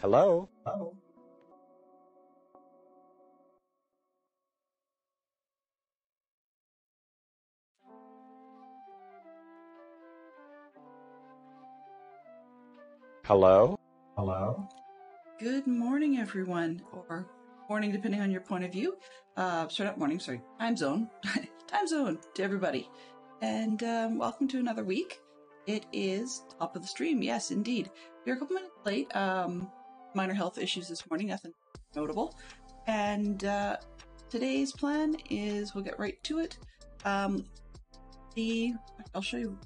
Hello? Oh. Hello? Hello? Good morning, everyone, or morning, depending on your point of view. Sorry, not morning, sorry, time zone. Time zone to everybody. And welcome to another week. It is top of the stream, yes, indeed. We're a couple minutes late. Minor health issues this morning, nothing notable. And today's plan is we'll get right to it. I'll show you.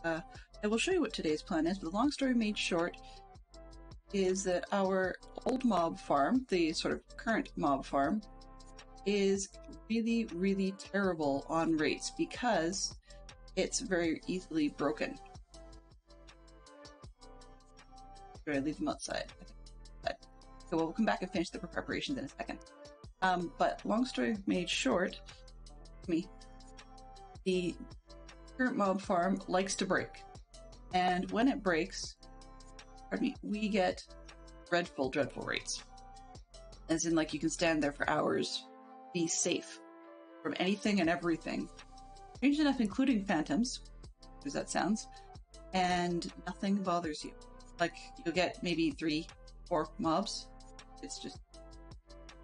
I will show you what today's plan is, but the long story made short is that our old mob farm, the sort of current mob farm, is really, really terrible on rates because it's very easily broken. Should I leave them outside? So we'll come back and finish the preparations in a second. But long story made short, the current mob farm likes to break. And when it breaks, we get dreadful, dreadful rates. As in, like, you can stand there for hours, be safe from anything and everything. Strange enough, including phantoms, as that sounds, and nothing bothers you. Like, you'll get maybe 3, 4 mobs. It's just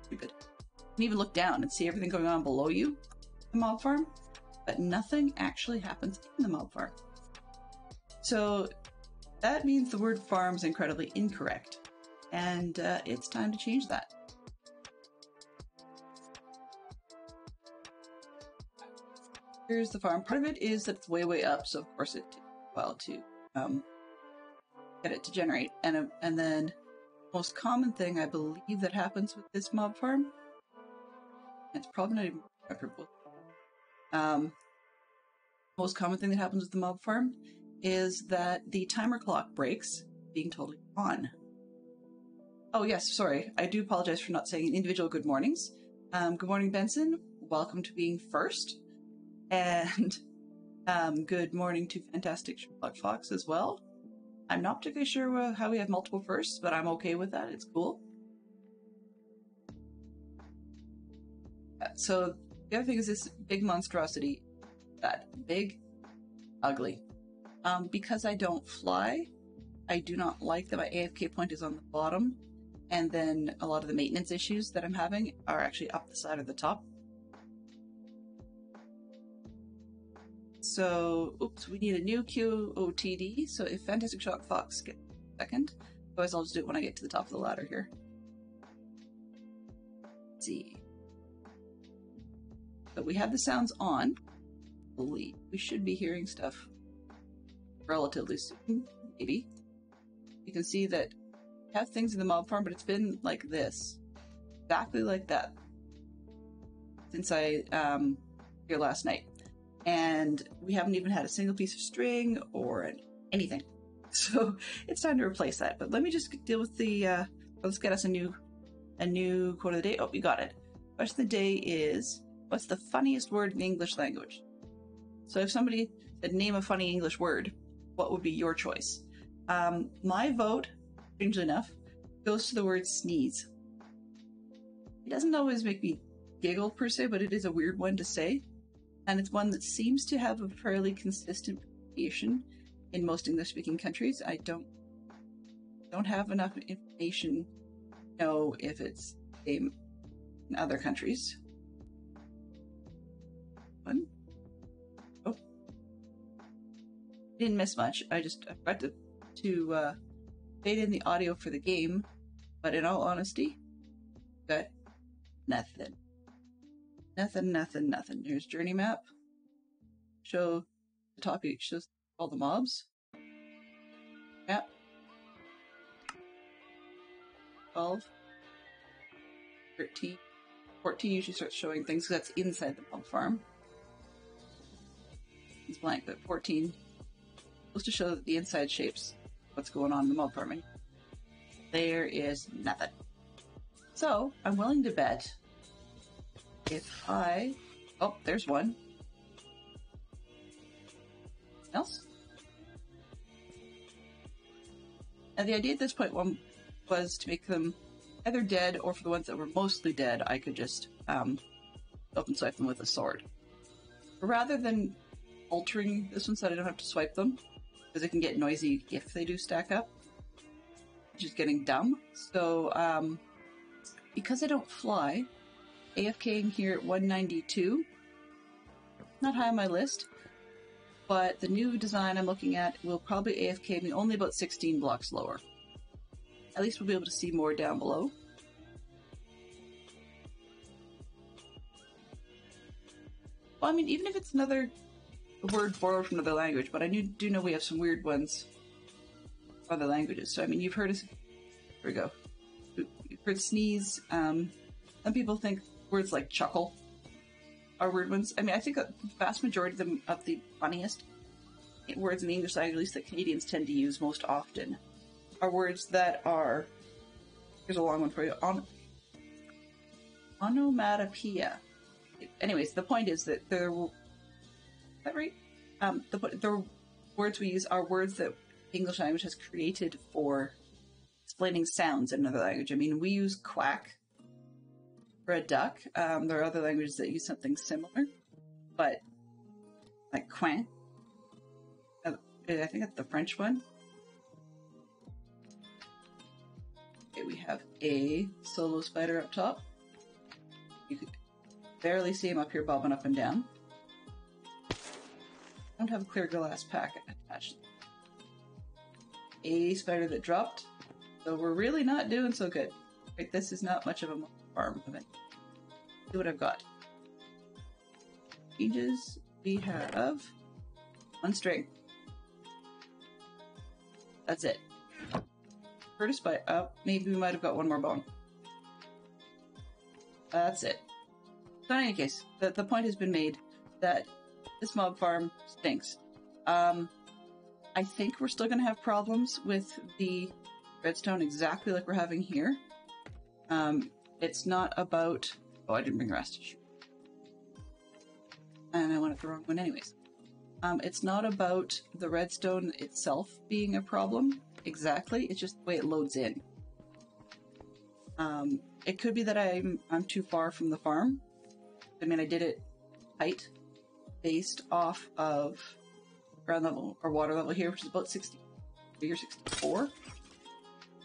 stupid. You can even look down and see everything going on below you, the mob farm, but nothing actually happens in the mob farm. So that means the word farm is incredibly incorrect, and it's time to change that. Here's the farm. Part of it is that it's way, way up, so of course it takes a while to get it to generate. And then the most common thing I believe that happens with this mob farm, it's probably not even preferable. Most common thing that happens with the mob farm is that the timer clock breaks, being totally on. Oh yes, sorry. I do apologize for not saying individual good mornings. Good morning, Benson. Welcome to being first. And good morning to Fantastic Sherlock Fox as well. I'm not particularly sure how we have multiple firsts, but I'm okay with that. It's cool. So the other thing is this big monstrosity. That big, ugly. Because I don't fly, I do not like that my AFK point is on the bottom, and then a lot of the maintenance issues that I'm having are actually up the side or the top. So, oops, we need a new QOTD, so if Fantastic Sherlock Fox gets a second, otherwise I'll just do it when I get to the top of the ladder here. Let's see. So we have the sounds on. I believe we should be hearing stuff relatively soon, maybe. You can see that we have things in the mob farm, but it's been like this. Exactly like that. Since I here last night. And we haven't even had a single piece of string or anything. So it's time to replace that. But let me just deal with the let's get us a new quote of the day. Oh, we got it. Question of the day is, what's the funniest word in the English language? So if somebody said name a funny English word, what would be your choice? My vote, strangely enough, goes to the word sneeze. It doesn't always make me giggle per se, but it is a weird one to say. And it's one that seems to have a fairly consistent pronunciation in most English-speaking countries. I don't have enough information to know if it's the same in other countries. One. Oh. Didn't miss much. I forgot to fade in the audio for the game, but in all honesty, got nothing. Nothing. Here's journey map. Show the top. It shows all the mobs. Map. 12. 13. 14 usually starts showing things because that's inside the mob farm. It's blank, but 14 supposed to show the inside shapes. What's going on in the mob farming. There is nothing. So I'm willing to bet if oh, there's one. Else? And the idea at this point was to make them either dead, or for the ones that were mostly dead, I could just open swipe them with a sword. Rather than altering this one so that I don't have to swipe them, because it can get noisy if they do stack up, which is getting dumb. So, because I don't fly, AFKing here at 192, not high on my list, but the new design I'm looking at will probably AFK me only about 16 blocks lower. At least we'll be able to see more down below. Well, I mean, even if it's another word borrowed from another language, but I do know we have some weird ones for other languages. So, I mean, you've heard us... Here we go. You've heard sneeze. Some people think words like chuckle are weird ones. I mean, I think the vast majority of them, of the funniest words in the English language, at least that Canadians tend to use most often, are words that are... Here's a long one for you. Onomatopoeia. Anyways, the point is that they're... Is that right? The words we use are words that English language has created for explaining sounds in another language. I mean, we use quack for a duck. There are other languages that use something similar, but like coin. I think that's the French one. Okay, we have a solo spider up top. You could barely see him up here bobbing up and down. I don't have a clear glass pack attached. A spider that dropped. So we're really not doing so good. Right, this is not much of a farm event. See what I've got. Changes. We have one string. That's it. Curtis by up. Maybe we might have got one more bone. That's it. So in any case, the point has been made that this mob farm stinks. I think we're still going to have problems with the redstone exactly like we're having here. It's not about... Oh, I didn't bring rest. And I wanted the wrong one anyways. It's not about the redstone itself being a problem exactly. It's just the way it loads in. It could be that I'm too far from the farm. I mean, I did it height based off of ground level or water level here, which is about 63 or 64.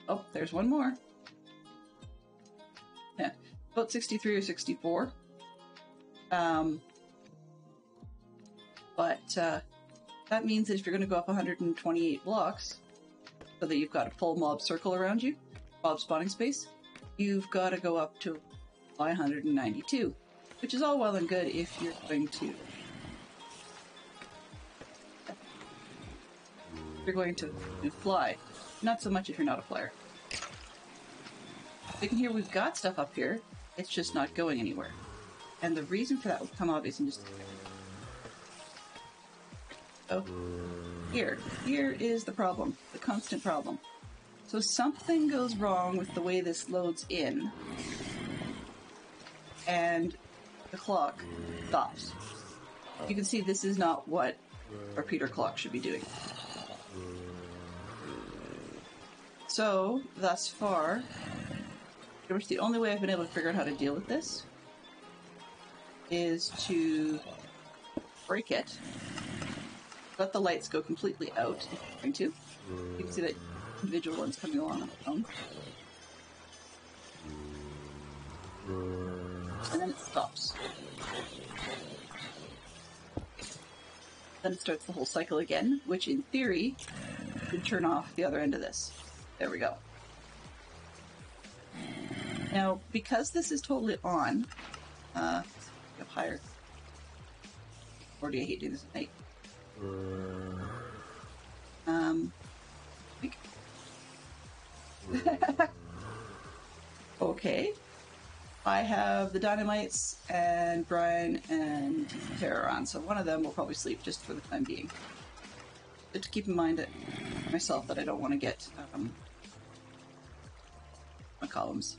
Oh, there's one more. Yeah, about 63 or 64. But that means that if you're going to go up 128 blocks, so that you've got a full mob circle around you, mob spawning space, you've got to go up to 192, which is all well and good if you're going to fly. Not so much if you're not a flyer. You can hear we've got stuff up here, it's just not going anywhere. And the reason for that will become obvious in just a second. So, here is the problem, the constant problem. So something goes wrong with the way this loads in, and the clock stops. You can see this is not what a repeater clock should be doing. So, thus far, pretty much the only way I've been able to figure out how to deal with this is to break it, let the lights go completely out if you're going to. You can see that individual ones coming along on the phone. And then it stops. Then it starts the whole cycle again, which in theory could turn off the other end of this. There we go. Now, because this is totally on, up higher. Or do I hate doing this at night? Okay. I have the Dynamites and Brian and Tara on, so one of them will probably sleep just for the time being. But to keep in mind myself that I don't want to get my columns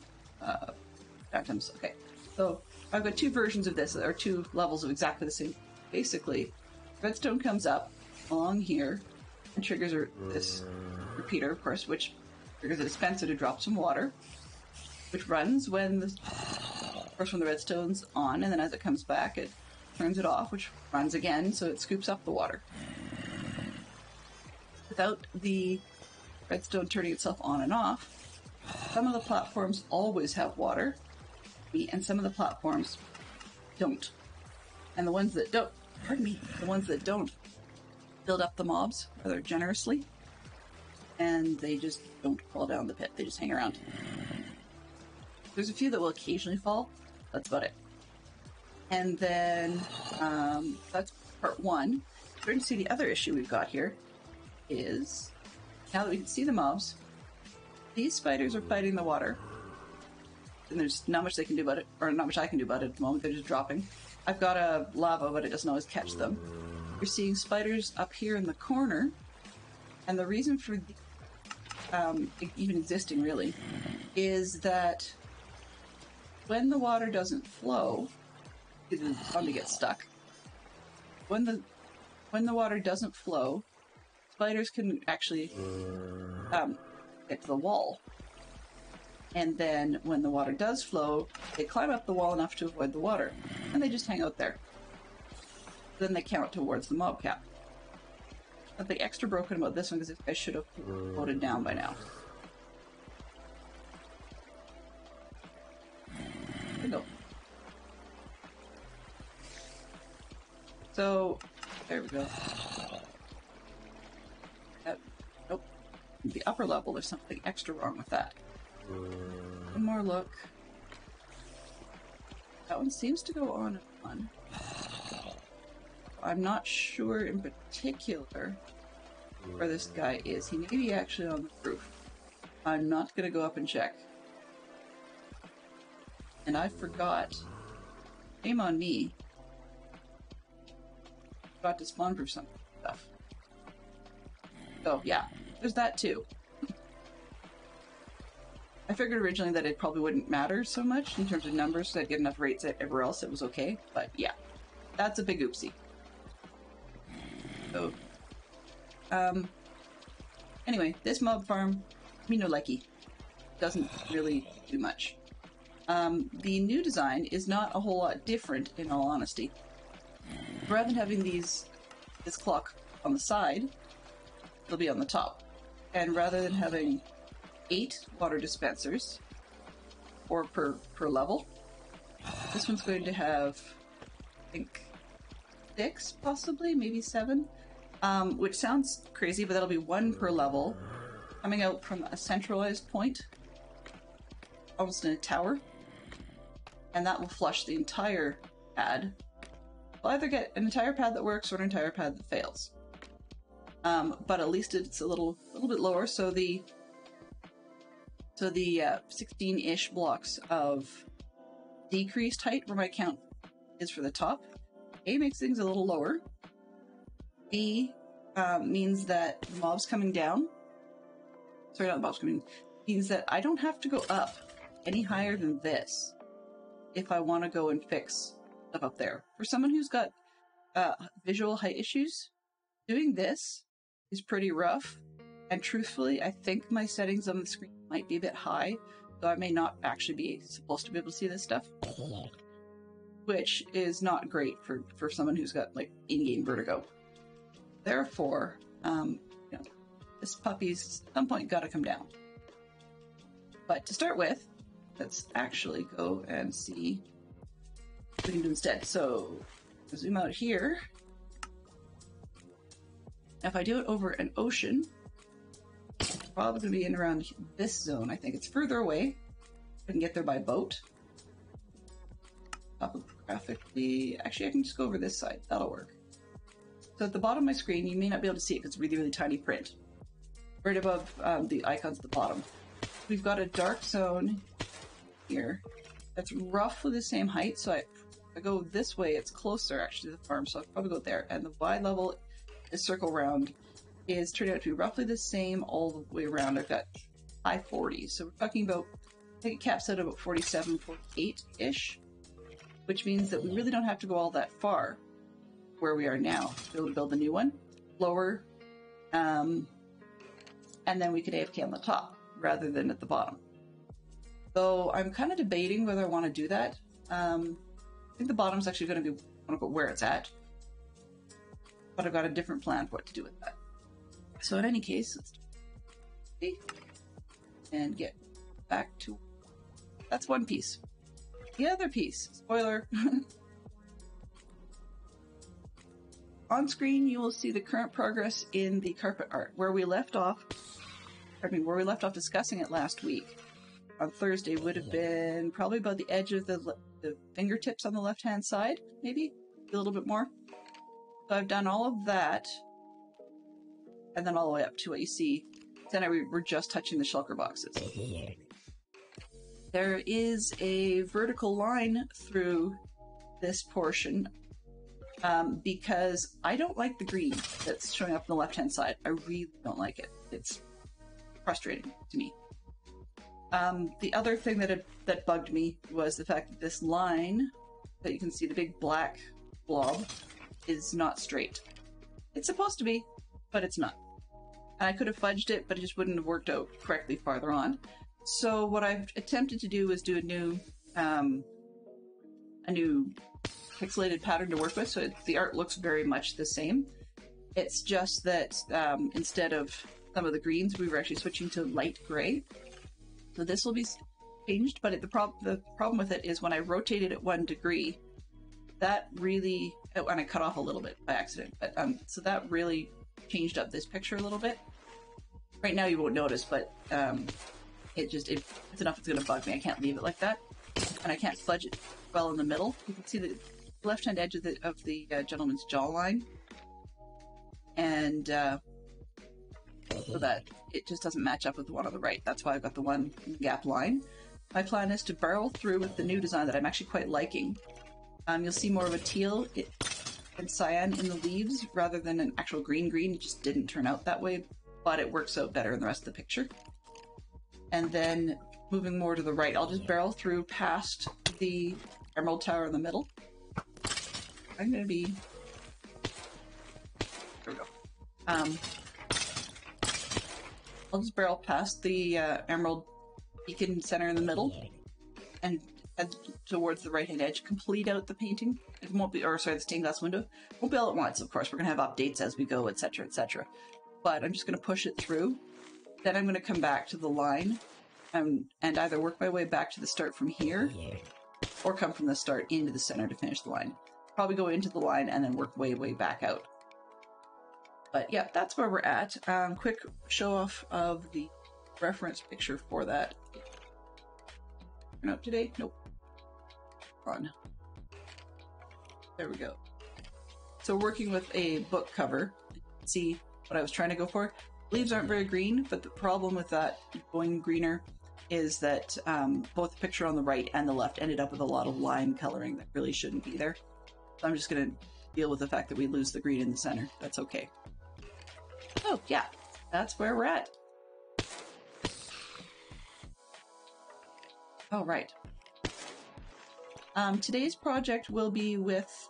atoms. Okay, so I've got two versions of this, or two levels of exactly the same. Basically, redstone comes up along here and triggers this repeater, of course, which triggers a dispenser to drop some water, which runs when the redstone's on, and then as it comes back, it turns it off, which runs again, so it scoops up the water. Without the redstone turning itself on and off, some of the platforms always have water, and some of the platforms don't. And the ones that don't, the ones that don't build up the mobs rather generously, and they just don't fall down the pit, they just hang around. There's a few that will occasionally fall, that's about it. And then, that's part one. We're going to see the other issue we've got here is, now that we can see the mobs, these spiders are fighting the water. And there's not much they can do about it, or not much I can do about it at the moment, they're just dropping. I've got a lava, but it doesn't always catch them. You're seeing spiders up here in the corner, and the reason for even existing, really, is that when the water doesn't flow, it's bound to get stuck. When the water doesn't flow, spiders can actually get to the wall. And then when the water does flow, they climb up the wall enough to avoid the water, and they just hang out there. Then they count towards the mob cap. Nothing extra broken about this one because this guy should have floated down by now. There we go. So, there we go. Nope. The upper level, there's something extra wrong with that. One more look. That one seems to go on and on. I'm not sure in particular where this guy is. He may be actually on the roof. I'm not going to go up and check. And I forgot. Shame on me. Forgot to spawn proof some stuff. So yeah, there's that too. I figured originally that it probably wouldn't matter so much in terms of numbers, so I'd get enough rates everywhere else it was okay, but yeah, that's a big oopsie. So, anyway, this mob farm, me no likey. Doesn't really do much. The new design is not a whole lot different, in all honesty. Rather than having this clock on the side, it'll be on the top. And rather than having 8 water dispensers, or per level, this one's going to have, I think, 6, possibly, maybe 7, which sounds crazy, but that'll be 1 per level, coming out from a centralized point, almost in a tower, and that will flush the entire pad. We'll either get an entire pad that works or an entire pad that fails. But at least it's a little bit lower, so the 16-ish blocks of decreased height, where my count is for the top, A, makes things a little lower. B, means that mobs coming down, sorry, not the mobs coming, means that I don't have to go up any higher than this if I want to go and fix stuff up there. For someone who's got visual height issues, doing this is pretty rough. And truthfully, I think my settings on the screen might be a bit high, so I may not actually be supposed to be able to see this stuff. Which is not great for someone who's got, like, in-game vertigo. Therefore, this puppy's at some point gotta come down. But to start with, let's actually go and see what we can do instead. So, zoom out here. If I do it over an ocean, probably going to be in around this zone. I think it's further away. I can get there by boat. Topographically, actually, I can just go over this side. That'll work. So at the bottom of my screen, you may not be able to see it because it's really, really tiny print. Right above the icons at the bottom, we've got a dark zone here that's roughly the same height. So if I go this way, it's closer actually to the farm. So I'll probably go there. And the wide level is circle round. Is turned out to be roughly the same all the way around. I've got high 40s, so we're talking about, I think it caps out about 47, 48-ish, which means that we really don't have to go all that far where we are now to be able to build a new one. Lower, and and then we could AFK on the top rather than at the bottom. So I'm kind of debating whether I want to do that. I think the bottom's actually going to be where it's at, but I've got a different plan for what to do with that. So in any case, let's see and get back to, that's one piece. The other piece, spoiler, on screen you will see the current progress in the carpet art. Where we left off discussing it last week on Thursday would have been probably about the edge of the fingertips on the left hand side, maybe a little bit more. So I've done all of that, and then all the way up to what you see. Then we're just touching the shulker boxes. There is a vertical line through this portion because I don't like the green that's showing up on the left-hand side. I really don't like it. It's frustrating to me. The other thing that bugged me was the fact that this line that you can see, the big black blob, is not straight. It's supposed to be, but it's not. And I could have fudged it, but it just wouldn't have worked out correctly farther on. So what I've attempted to do is do a new pixelated pattern to work with, so the art looks very much the same. It's just that instead of some of the greens, we were actually switching to light gray. So this will be changed, but the problem with it is when I rotated it 1 degree, that really, and I cut off a little bit by accident, but so that really changed up this picture a little bit. Right now you won't notice, but it's enough it's gonna bug me. I can't leave it like that, and I can't fudge it well in the middle. You can see the left-hand edge of the gentleman's jawline, and so that it just doesn't match up with the one on the right. That's why I've got the one gap line. My plan is to barrel through with the new design that I'm actually quite liking. You'll see more of a teal and cyan in the leaves rather than an actual green. It just didn't turn out that way, but it works out better in the rest of the picture. And then moving more to the right, I'll just barrel through past the Emerald Tower in the middle. I'm going to be... There we go. I'll just barrel past the Emerald Beacon Center in the middle and head towards the right-hand edge, complete out the painting. It won't be, or sorry, the stained glass window. Won't be all at once, of course. We're going to have updates as we go, etc., etc. But I'm just going to push it through. Then I'm going to come back to the line and either work my way back to the start from here or come from the start into the center to finish the line. Probably go into the line and then work way, way back out. But yeah, that's where we're at. Quick show off of the reference picture for that. Turn up today? Nope. On. There we go. So working with a book cover. See what I was trying to go for? Leaves aren't very green, but the problem with that going greener is that both the picture on the right and the left ended up with a lot of lime coloring that really shouldn't be there. So I'm just going to deal with the fact that we lose the green in the center. That's okay. Oh, yeah, that's where we're at. All right. Today's project will be with,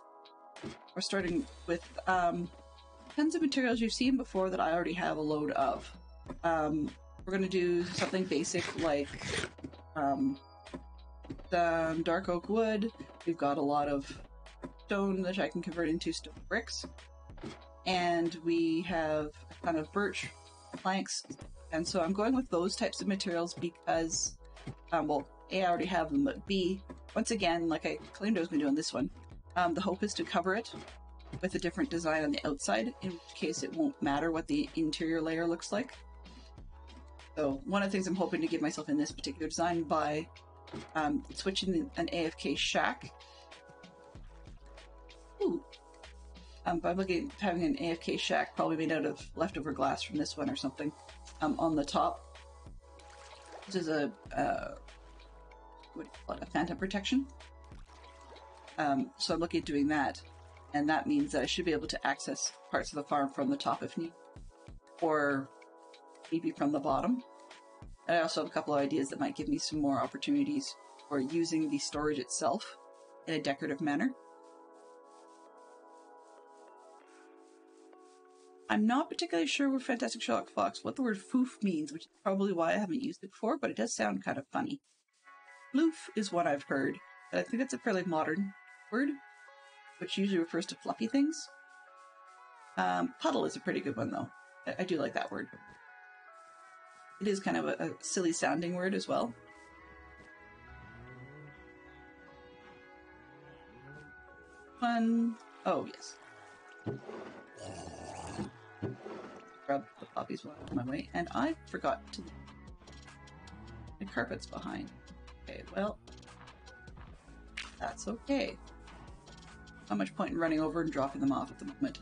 we're starting with tons of materials you've seen before that I already have a load of. We're going to do something basic like the dark oak wood. We've got a lot of stone that I can convert into stone bricks. And we have a ton of birch planks. And so I'm going with those types of materials because, well, A, I already have them, but B, once again, like I claimed I was going to do on this one, the hope is to cover it with a different design on the outside, in which case it won't matter what the interior layer looks like. So one of the things I'm hoping to give myself in this particular design by switching an AFK shack. Ooh. By looking at having an AFK shack, probably made out of leftover glass from this one or something, on the top. This is a what do you call it? A phantom protection. So I'm looking at doing that, and that means that I should be able to access parts of the farm from the top if need, or maybe from the bottom. And I also have a couple of ideas that might give me some more opportunities for using the storage itself in a decorative manner. I'm not particularly sure with Fantastic Sherlock Fox what the word foof means, which is probably why I haven't used it before, but it does sound kind of funny. Floof is what I've heard, but I think that's a fairly modern word, which usually refers to fluffy things. Puddle is a pretty good one, though. I do like that word. It is kind of a silly sounding word as well. Fun. Oh, yes. Grab the poppies while I'm on my way, and I forgot to... The carpet's behind. Okay, well... That's okay. Not much point in running over and dropping them off at the moment.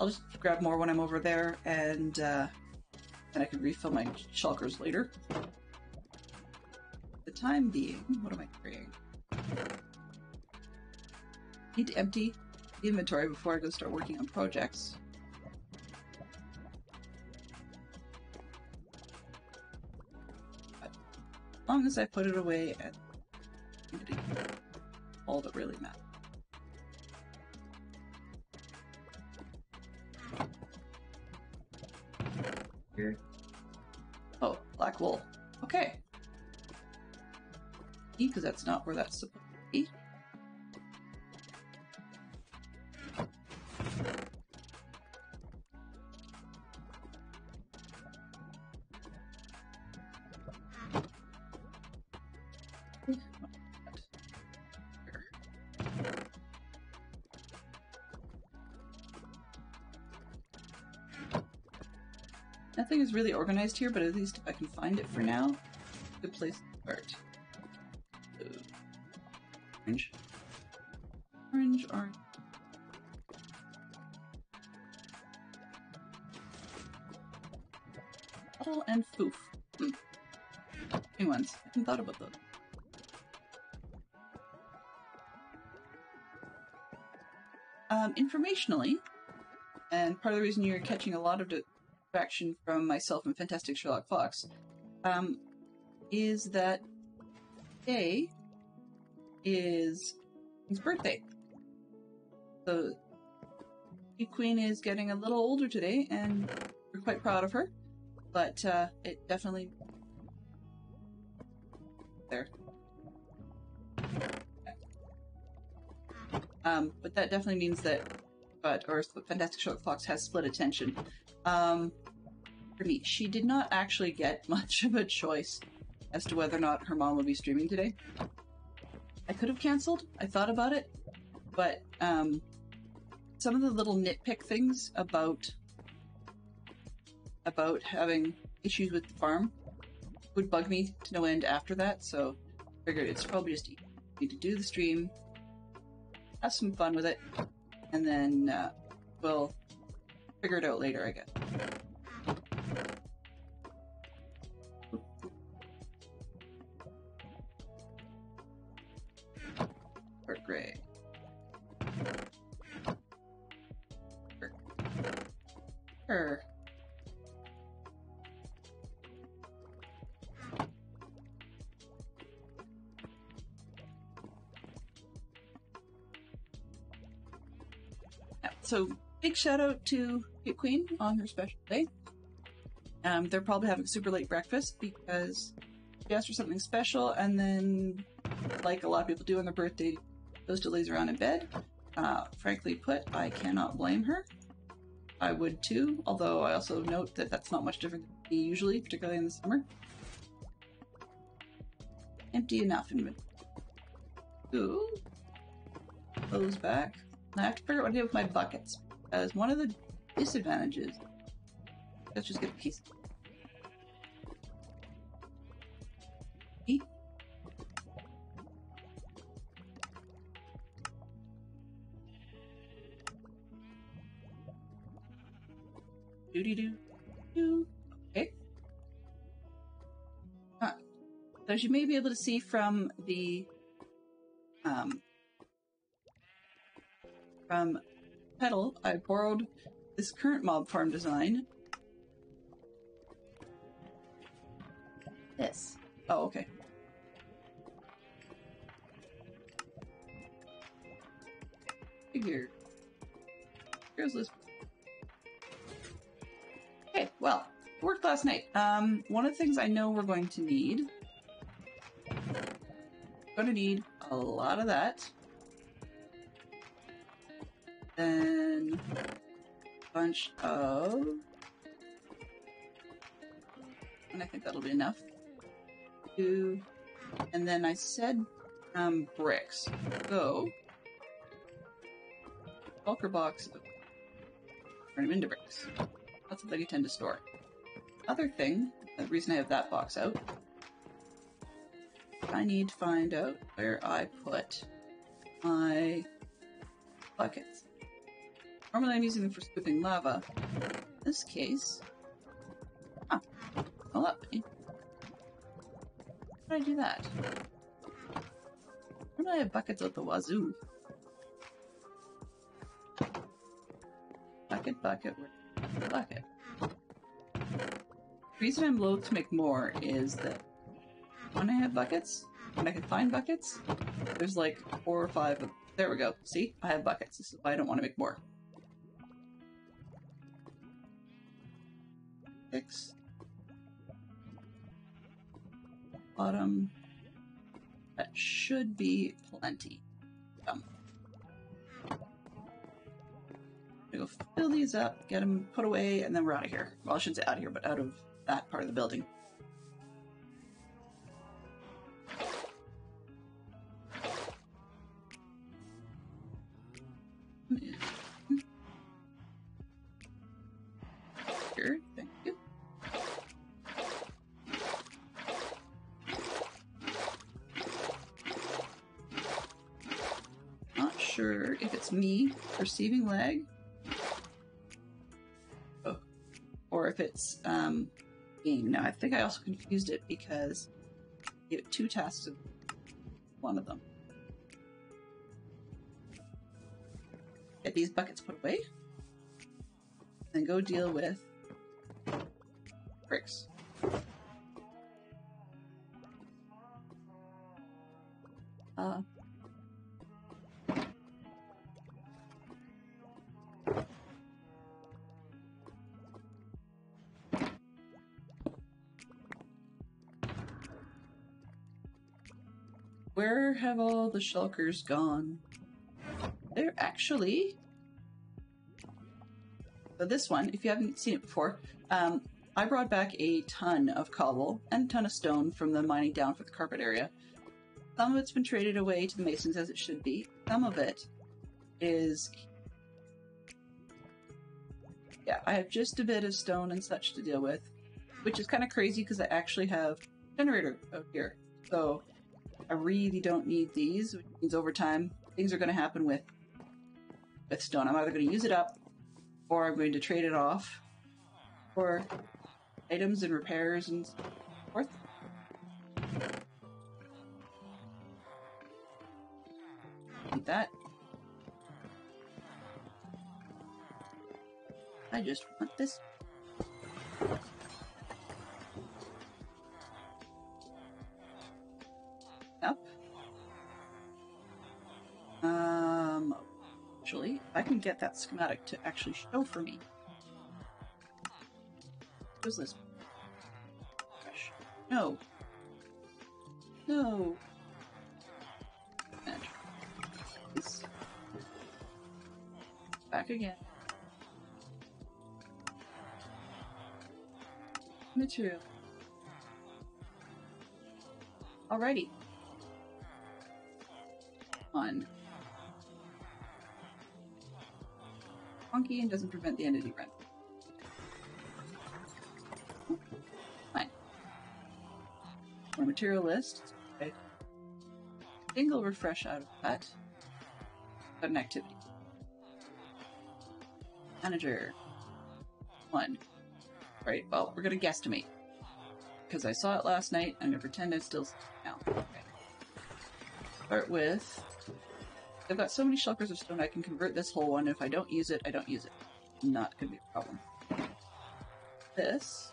I'll just grab more when I'm over there, and then I can refill my shulkers later. For the time being, what am I carrying? Need to empty the inventory before I go start working on projects. But as long as I put it away and all that really matters. Here. Oh, black wool. Okay. Because that's not where that's supposed to be. Nothing is really organized here, but at least if I can find it for now, good place to start. Orange. Orange, orange. Puddle and foof. New ones. I hadn't thought about those. Informationally, and part of the reason you're catching a lot of distraction from myself and Fantastic Sherlock Fox, is that today is his birthday. So, Queen is getting a little older today, and we're quite proud of her. But it definitely there. But that definitely means that, Fantastic Sherlock Fox has split attention. For me, she did not actually get much of a choice as to whether or not her mom would be streaming today. I could have canceled. I thought about it, but some of the little nitpick things about having issues with the farm would bug me to no end after that. So I figured it's probably just easy to do the stream, have some fun with it, and then we'll figure it out later, I guess. Dark gray. Sure. So, big shout out to Kit Queen on her special day. They're probably having a super late breakfast because she asked for something special, and then, like a lot of people do on their birthday, goes to lays around in bed. Frankly put, I cannot blame her. I would too, although I also note that that's not much different than me usually, particularly in the summer. Empty enough in Ooh. Close back. I have to figure out what to do with my buckets, because one of the disadvantages, let's just get a piece. Eat. Doo-dee-doo. Okay. So as you may be able to see from the from Petal, I borrowed this current mob farm design. This. Oh, okay. Figure. Here's this. Okay, well, it worked last night. One of the things I know we're going to need a lot of that. Then a bunch of, and I think that'll be enough. And then I said bricks. So bulker box, turn them into bricks. That's what I tend to store. Other thing, the reason I have that box out, I need to find out where I put my buckets. Normally I'm using them for scooping lava. In this case, hold up. How did I do that? Why do I have buckets out the wazoo? Bucket, bucket, bucket. The reason I'm loath to make more is that when I have buckets, when I can find buckets, there's like 4 or 5 of them. There we go. See? I have buckets. This is why I don't want to make more. 6. Bottom. That should be plenty. I'm gonna go fill these up, get them put away, and then we're out of here. Well, I shouldn't say out of here, but out of that part of the building. Here, thank you. Not sure if it's me perceiving lag. Or if it's game. Now, I think I also confused it because I gave it 2 tasks of one of them. Get these buckets put away. Then go deal with bricks. Where have all the shulkers gone? They're actually... So this one, if you haven't seen it before, I brought back a ton of cobble and a ton of stone from the mining down for the carpet area. Some of it's been traded away to the masons as it should be. Some of it is... Yeah, I have just a bit of stone and such to deal with, which is kind of crazy because I actually have a generator out here. So I really don't need these, which means over time things are going to happen with stone. I'm either going to use it up, or I'm going to trade it off for items and repairs and so forth. Need that. I just want this. Up. Actually, I can get that schematic to actually show for me. What's this? No. No. It's back again. Material. Alrighty. On. Funky and doesn't prevent the entity run. Fine. On a material list, okay. Single refresh out of that. Got an activity. Manager. 1. Right, well, we're gonna guesstimate. Because I saw it last night, I'm gonna pretend it's still now. Okay. Start with... I've got so many shulkers of stone I can convert this whole one. If I don't use it, I don't use it. Not gonna be a problem. This...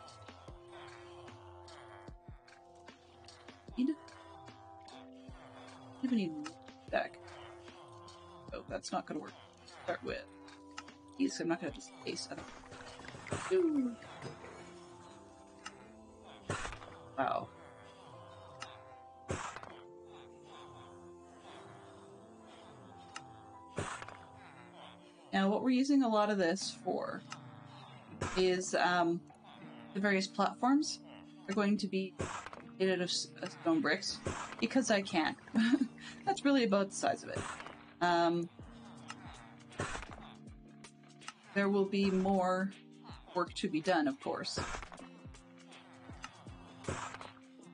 Even need back. Oh, that's not gonna work. Start with these, so I'm not gonna have to space. Ooh. Wow. Now, what we're using a lot of this for is the various platforms are going to be made out of stone bricks because I can. That's really about the size of it. There will be more work to be done, of course.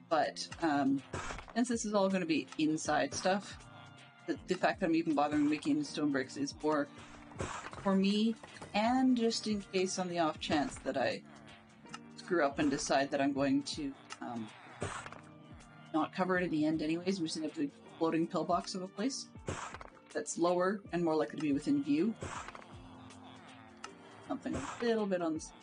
But since this is all going to be inside stuff, the fact that I'm even bothering making stone bricks is more for me, and just in case on the off chance that I screw up and decide that I'm going to not cover it in the end anyways. I'm just going to have a floating pillbox of a place that's lower and more likely to be within view. Something a little bit on the side.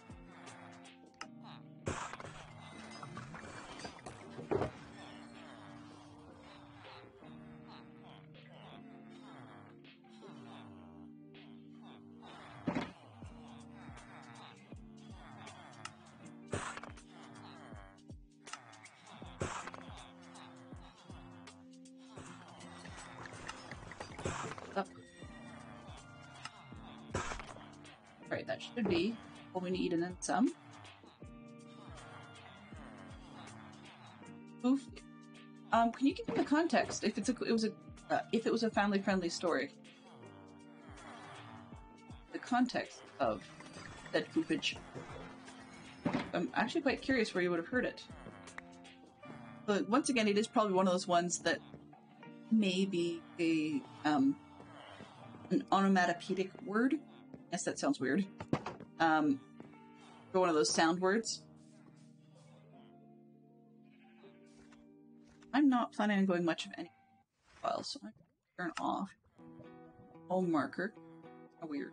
Right, that should be what we need, and then some. Oof. Can you give me the context? If it was a family-friendly story, the context of that poopage. I'm actually quite curious where you would have heard it. But once again, it is probably one of those ones that may be an onomatopoeic word. Yes, that sounds weird. For one of those sound words. I'm not planning on going much of any files, so I'm going to turn off home marker. How weird.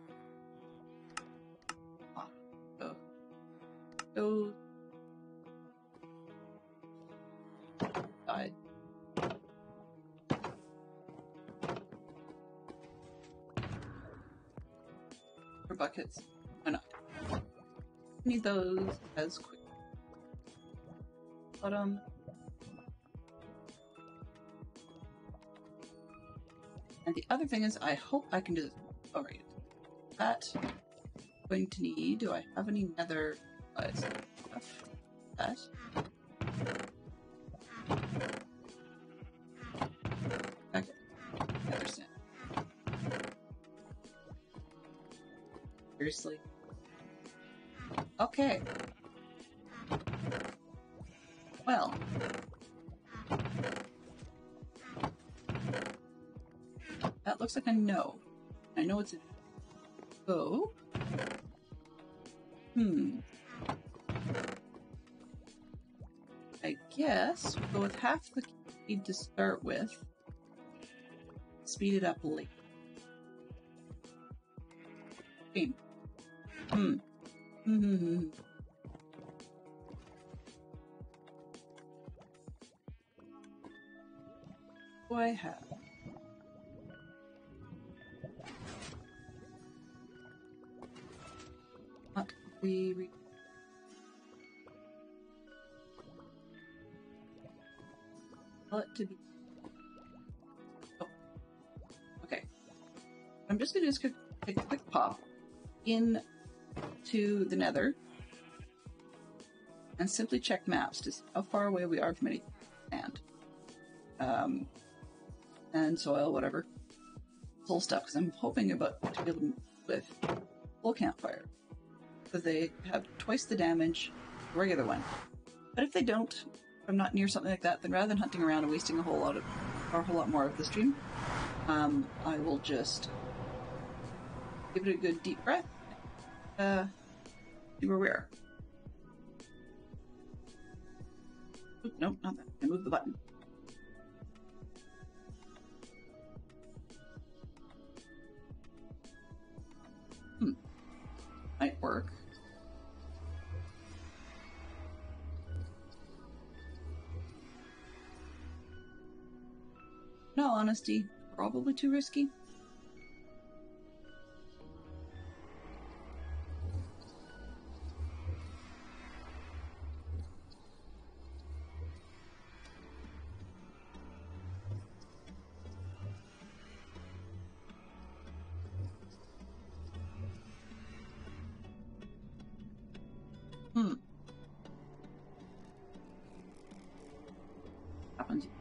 Go. Died. For buckets. Why not? Need those as quick. Bottom. And the other thing is, I hope I can do this. Alright. That. I'm going to need. Do I have any nether stuff? That. Okay. Nether sand. Seriously. Okay. Well. That looks like a no. I know it's a go. I guess we'll go with half the key to start with. Speed it up later. Okay. What do I have? Not the it to be. Oh. Okay. I'm just gonna take a quick pop into the nether and simply check maps to see how far away we are from any sand. And soil, whatever. Full stuff, because I'm hoping to be able to with full campfire. Because they have twice the damage of the regular one. But if they don't, if I'm not near something like that, then rather than hunting around and wasting a whole lot more of the stream, I will just give it a good deep breath. See where we are. Oop, nope, not that. I moved the button. Might work. In all honesty, probably too risky.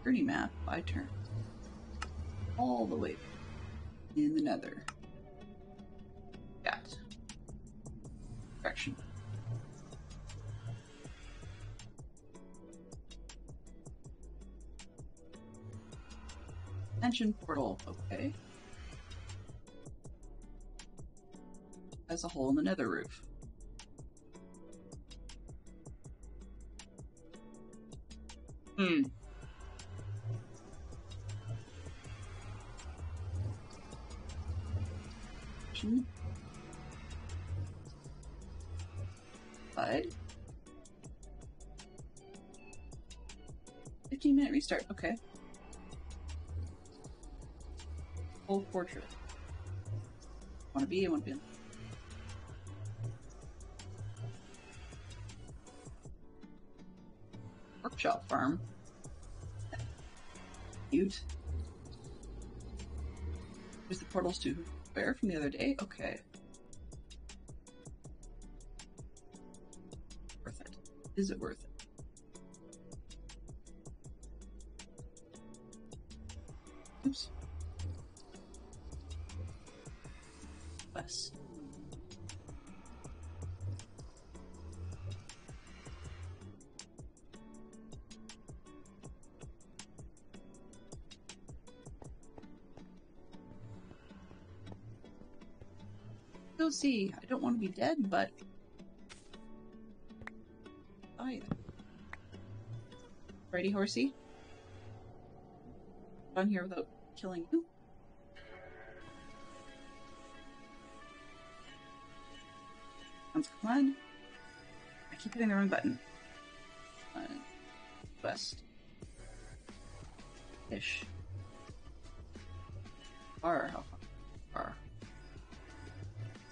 journey map by turn. All the way in the nether. Got direction. Extension portal, okay. Has a hole in the nether roof. But 15-minute restart, okay. Whole portrait. Wanna be, I wanna be in. Workshop farm. Cute. There's the portals to where from the other day? Okay. Worth it. Is it worth it? Oops. West. Go see. I don't want to be dead, but oh, righty horsey. On here without killing you. Come on. I keep hitting the wrong button. West. Ish. Far. How far?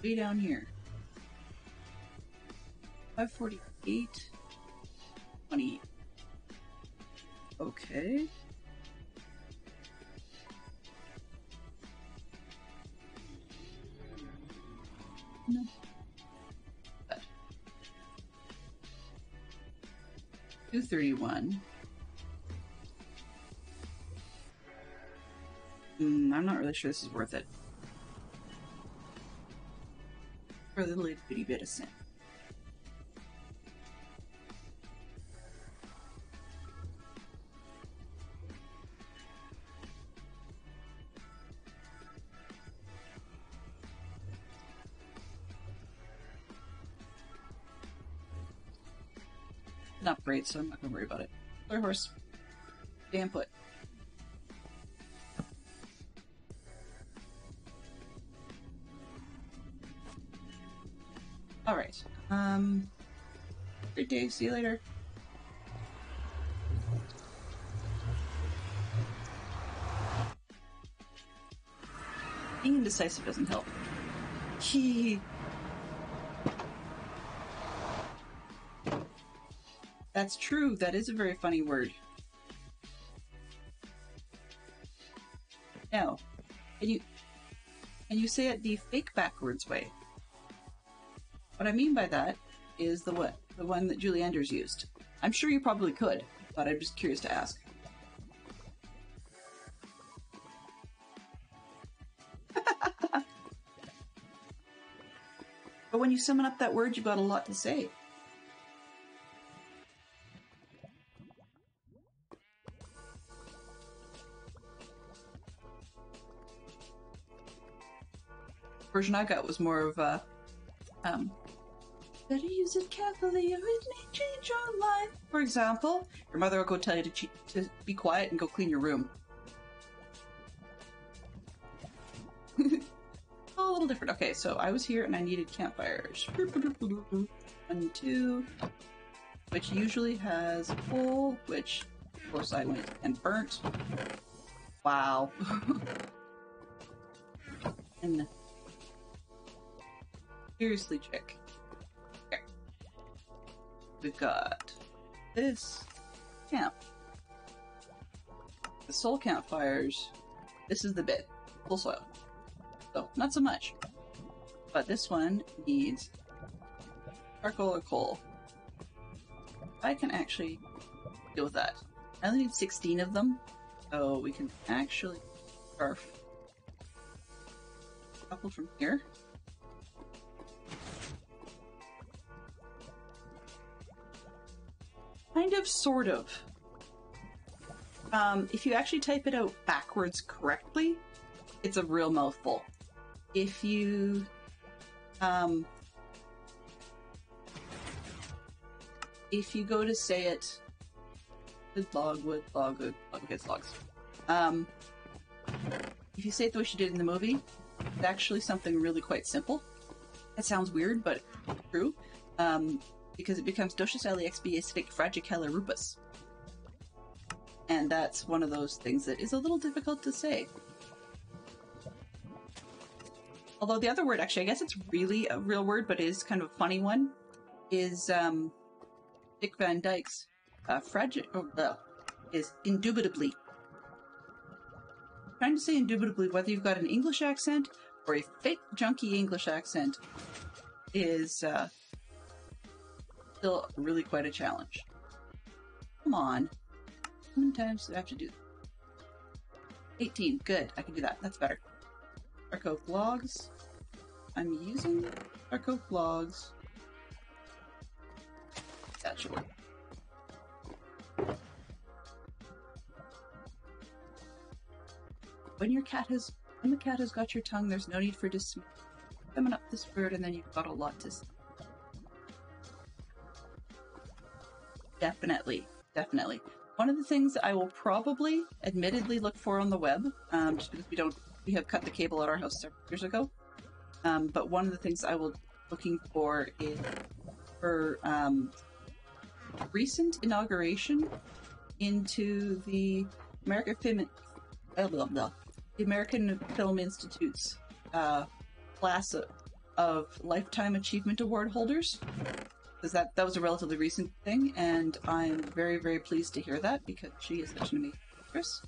Way down here. 548. 20. Okay. No. 231. I'm not really sure this is worth it. For a little bitty bit of sin. Not great, so I'm not gonna worry about it. Clear horse. Damn put. Alright. Great day, see you later. Being indecisive doesn't help. That's true, that is a very funny word. Now, can you say it the fake backwards way? What I mean by that is the one that Julie Anders used. I'm sure you probably could, but I'm just curious to ask. But when you summon up that word, you've got a lot to say. The version I got was more of better use it carefully or it may change your life. For example, your mother will go tell you to be quiet and go clean your room. A little different. Okay, so I was here and I needed campfires. 1, 2, which usually has coal, which of course I went and burnt. Wow. And seriously, chick. Okay. We've got this camp. The soul campfires. This is the bit. Full soil. So, not so much. But this one needs charcoal or coal. I can actually deal with that. I only need 16 of them, so we can actually scarf a couple from here. Kind of, sort of. If you actually type it out backwards correctly, it's a real mouthful. If you go to say it, wood, okay, it's logs. If you say it the way she did in the movie, it's actually something really quite simple. That sounds weird, but it's true. Because it becomes Doshus alixb acidic fragicella rupus. And that's one of those things that is a little difficult to say. Although the other word, actually, I guess it's really a real word, but it is kind of a funny one, is Dick Van Dyke's is indubitably. I'm trying to say indubitably, whether you've got an English accent or a fake junky English accent, is still really quite a challenge. Come on. How many times do I have to do that? 18. Good. I can do that. That's better. Arco Vlogs. I'm using Arco Vlogs. That should work. When the cat has got your tongue, there's no need for coming up this bird, and then you've got a lot to say. Definitely. One of the things that I will probably, admittedly, look for on the web, just because we have cut the cable at our house several years ago. But one of the things I will be looking for is her recent inauguration into the American Film Institute's class of Lifetime Achievement Award holders. Because that was a relatively recent thing, and I'm very, very pleased to hear that, because she is such an amazing actress.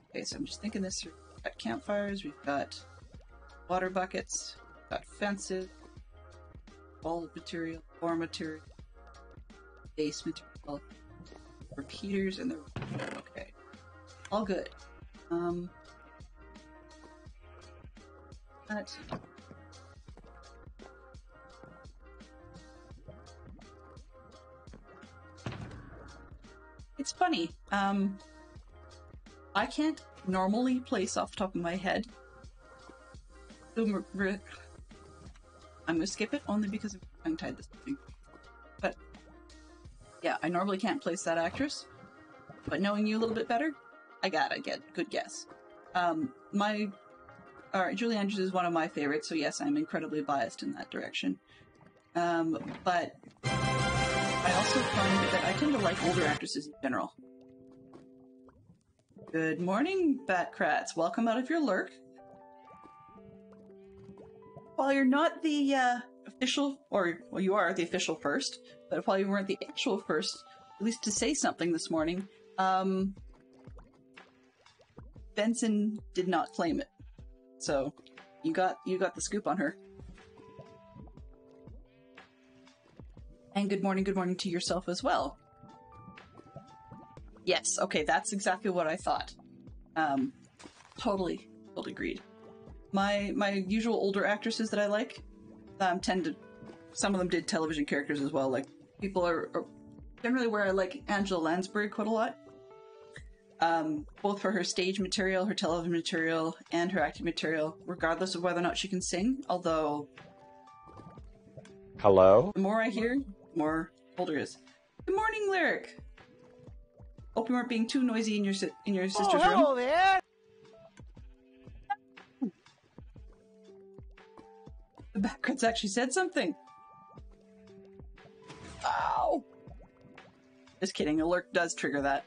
Okay, so I'm just thinking this through. We've got campfires, we've got water buckets, we've got fences, wall material, floor material, base material, repeaters, and the... Okay. All good. That... It's funny, I can't normally place off the top of my head. I'm gonna skip it only because I'm tongue-tied this thing. But yeah, I normally can't place that actress. But knowing you a little bit better, I get good guess. Julie Andrews is one of my favorites, so yes, I'm incredibly biased in that direction. But I also find that I tend to like older actresses in general. Good morning, Batkratz. Welcome out of your lurk. While you're not the official, or, well, you are the official first, but while you weren't the actual first, at least to say something this morning, Benson did not claim it. So, you got the scoop on her. And good morning to yourself as well. Yes, okay, that's exactly what I thought. Totally agreed. My usual older actresses that I like some of them did television characters as well. Like, people are generally where I like Angela Lansbury quite a lot. Both for her stage material, her television material, and her acting material, regardless of whether or not she can sing, although... Hello? The more I hear, the more older is. Good morning, Lyric! Hope you weren't being too noisy in your sister's room. Hello there! The Batkratz actually said something. Ow! Just kidding, alert does trigger that.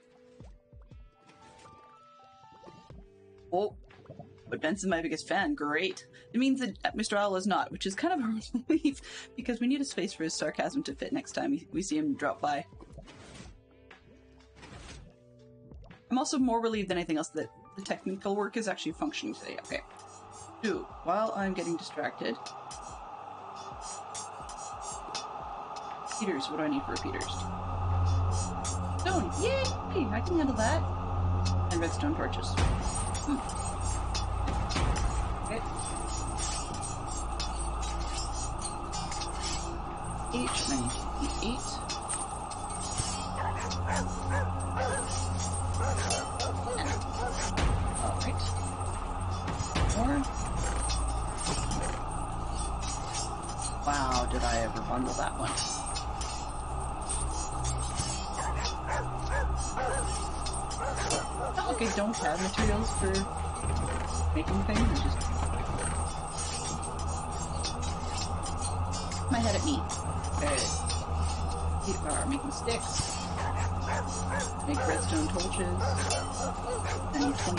Oh, but Benson's my biggest fan. Great. It means that Mr. Owl is not, which is kind of a relief, because we need a space for his sarcasm to fit next time we see him drop by. I'm also more relieved than anything else that the technical work is actually functioning today. Okay. Two. While I'm getting distracted. Repeaters. What do I need for repeaters? Stone! Yay! I can handle that. And redstone torches. Okay. H, 98. Alright. More. Wow, did I ever bundle that one. Not like I don't have materials for making things, it's just my head at me. Heat power, making sticks. Make redstone torches. I need 28.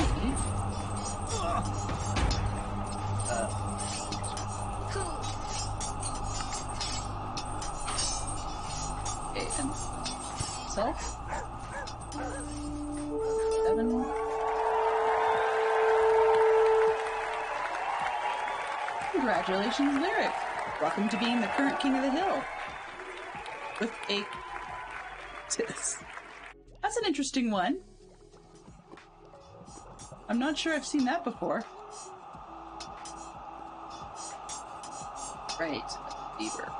Okay, and self. 7. Congratulations, Lyric! Welcome to being the current king of the hill. With a That's an interesting one. I'm not sure I've seen that before. Right, beaver.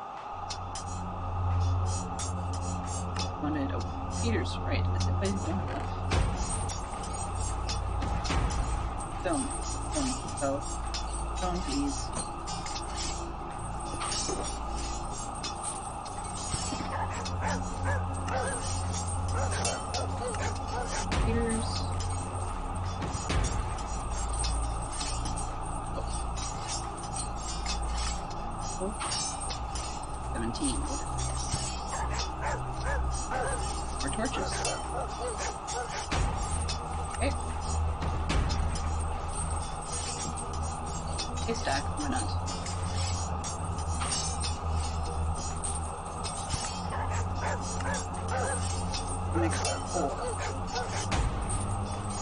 Wanted Peters, right, as if I didn't have enough. Stone, please. Peters. Oh. 17. More torches. Okay. Okay, stack. Why not? Make 4.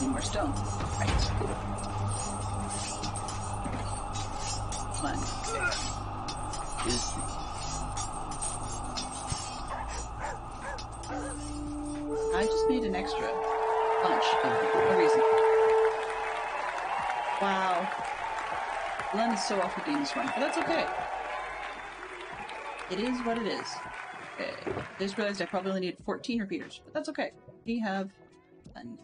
Need more stone. Right. 1, 2, 3. I just made an extra bunch for no reason. Wow. Glenn is so off the game this one, but that's okay. It is what it is. Okay. I just realized I probably only need 14 repeaters, but that's okay. We have 10.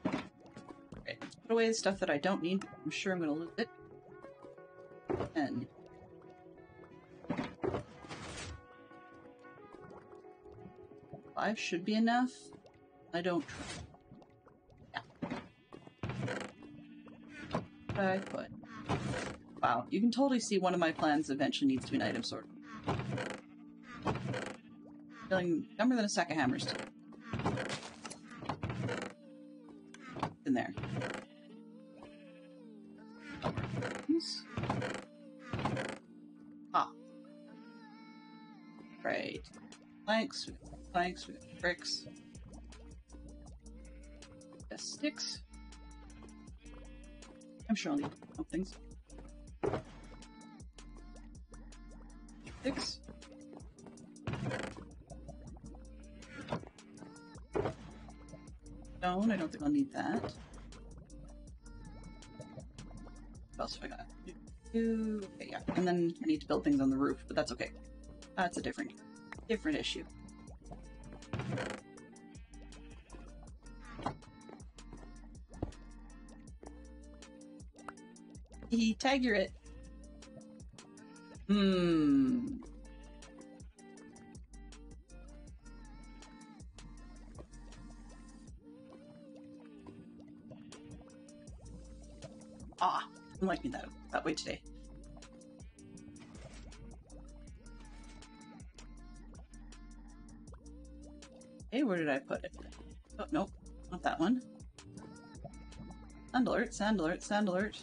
Okay, let's put away the stuff that I don't need. I'm sure I'm going to lose it. 10. Five should be enough. I don't. Yeah. I put. Wow, you can totally see one of my plans eventually needs to be an item sort. Feeling dumber than a sack of hammers. In there. Ah. Right. Planks, bricks. Sticks. I'm sure I'll need some things. 6. Stone, I don't think I'll need that. What else have I got? 2. Okay, yeah. And then I need to build things on the roof, but that's okay. That's a different issue. Tagger it. Ah, I'm liking that way today. Hey, where did I put it? Oh, nope, not that one. Sand alert, sand alert, sand alert.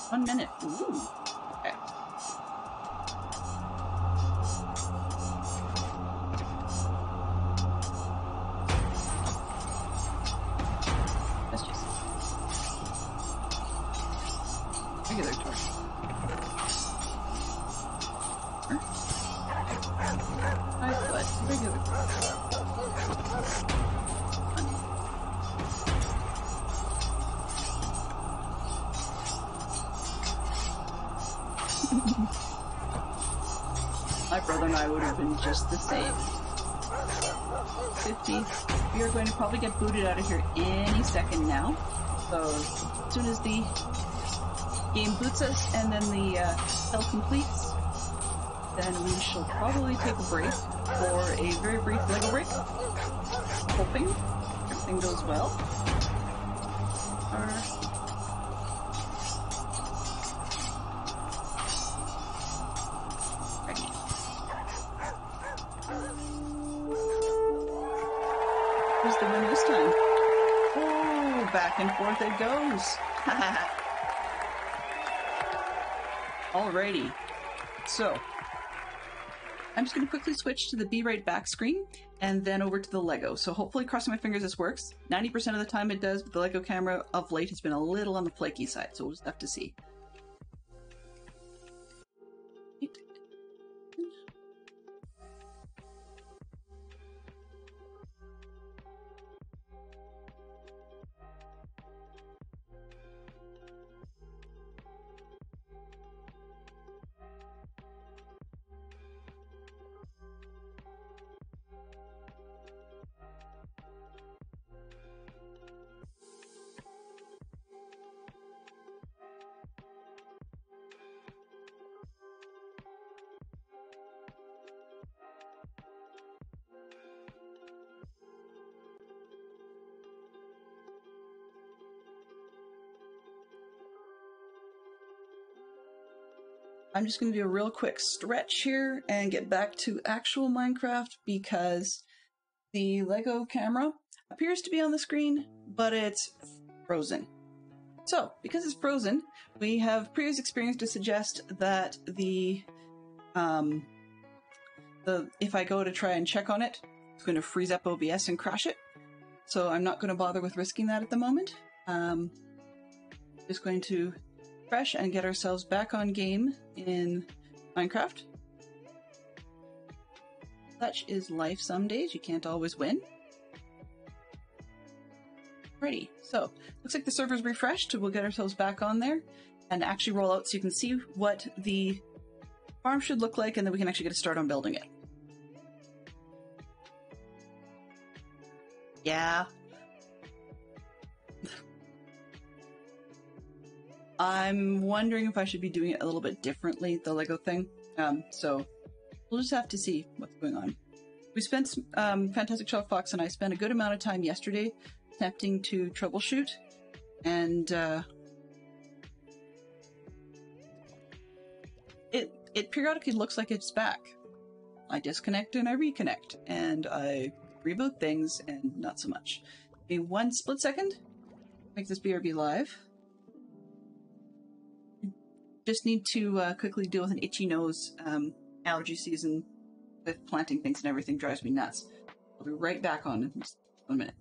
One minute. Ooh. Okay. My brother and I would have been just the same. 50. We are going to probably get booted out of here any second now. So as soon as the game boots us and then the cell completes, then we shall probably take a break for a very brief Lego break. Hoping everything goes well. Ready. Who's the winner this time? Oh, back and forth it goes. Alrighty. So, I'm just going to quickly switch to the Be Right Back screen and then over to the Lego. So hopefully, crossing my fingers, this works. 90% of the time it does, but the Lego camera of late has been a little on the flaky side, so we'll just have to see. I'm just going to do a real quick stretch here and get back to actual Minecraft because the Lego camera appears to be on the screen, but it's frozen. So, because it's frozen, we have previous experience to suggest that if I go to try and check on it, it's going to freeze up OBS and crash it. So I'm not going to bother with risking that at the moment. Just going to refresh and get ourselves back on game in Minecraft. Such is life some days. You can't always win. Ready. So, looks like the server's refreshed. We'll get ourselves back on there and actually roll out so you can see what the farm should look like, and then we can actually get a start on building it. Yeah. I'm wondering if I should be doing it a little bit differently, the Lego thing. So we'll just have to see what's going on. We spent, Fantastic Shelf Fox and I spent a good amount of time yesterday attempting to troubleshoot, and it periodically looks like it's back. I disconnect and I reconnect, and I reboot things, and not so much. Give me one split second. Make this BRB live. Just need to quickly deal with an itchy nose. Allergy season with planting things and everything drives me nuts. I'll be right back on in just 1 minute.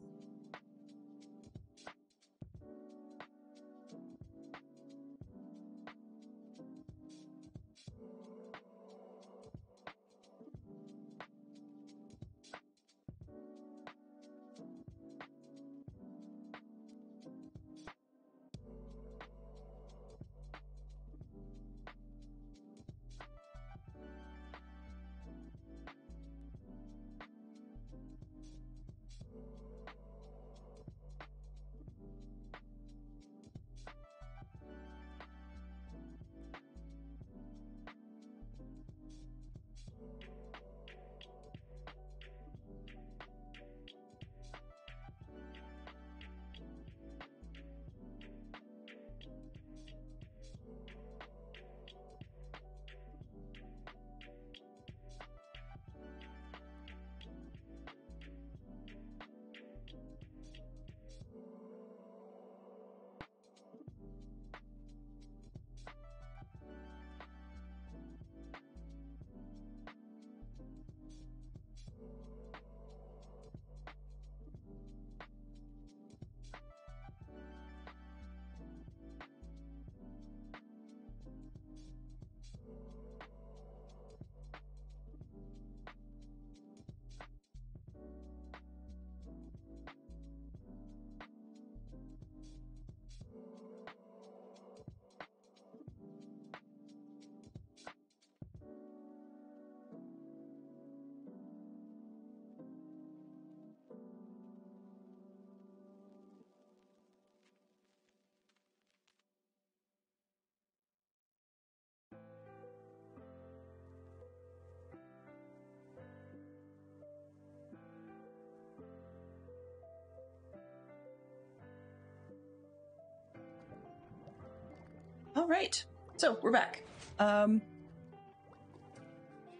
All right, so we're back. While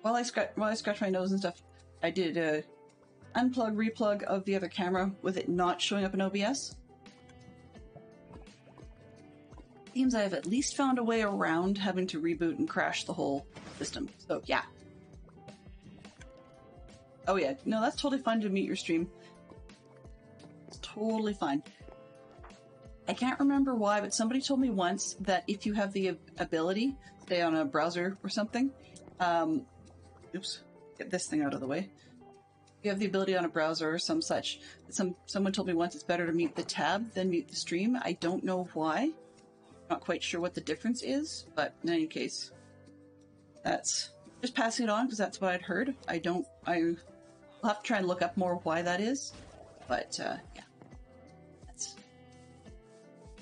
I scratch my nose and stuff, I did a unplug, replug of the other camera with it not showing up in OBS. Seems I have at least found a way around having to reboot and crash the whole system. So yeah. Oh yeah, no, that's totally fine to mute your stream. It's totally fine. I can't remember why, but somebody told me once that if you have the ability, say on a browser or something, oops, get this thing out of the way. If you have the ability on a browser or some such, someone told me once it's better to mute the tab than mute the stream. I don't know why. Not quite sure what the difference is, but in any case, that's just passing it on because that's what I'd heard. I'll have to try and look up more why that is, but yeah.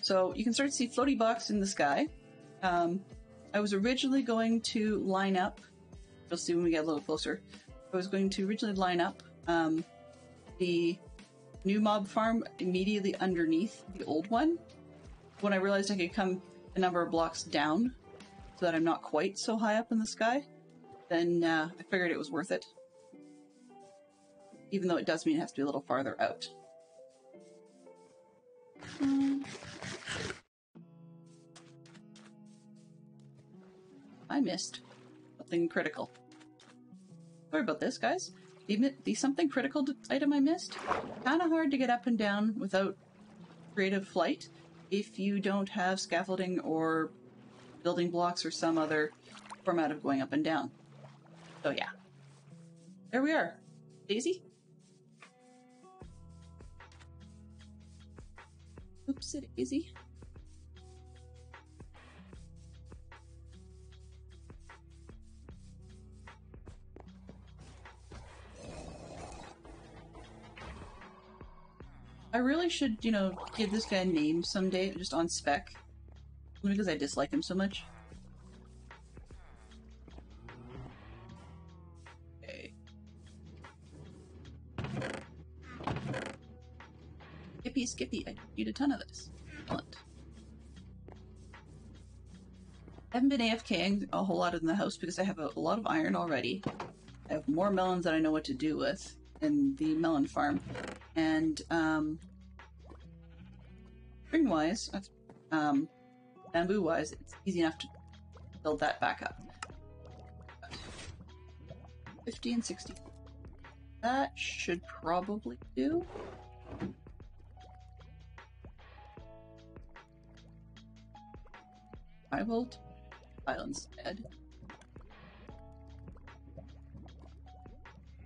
So you can start to see floaty box in the sky. I was originally going to line up, you'll see when we get a little closer, I was going to originally line up the new mob farm immediately underneath the old one. When I realized I could come a number of blocks down so that I'm not quite so high up in the sky, then I figured it was worth it. Even though it does mean it has to be a little farther out. I missed something critical. Sorry about this, guys. The something critical item I missed, kind of hard to get up and down without creative flight if you don't have scaffolding or building blocks or some other format of going up and down. So yeah. There we are. Daisy? Oops, daisy. I really should, give this guy a name someday, just on spec. Because I dislike him so much. Okay. Skippy, I need a ton of this. Excellent. I haven't been AFKing a whole lot in the house because I have a lot of iron already. I have more melons that I know what to do with in the melon farm. And, string-wise, bamboo-wise, it's easy enough to build that back up. 50 and 60. That should probably do. I will tile instead.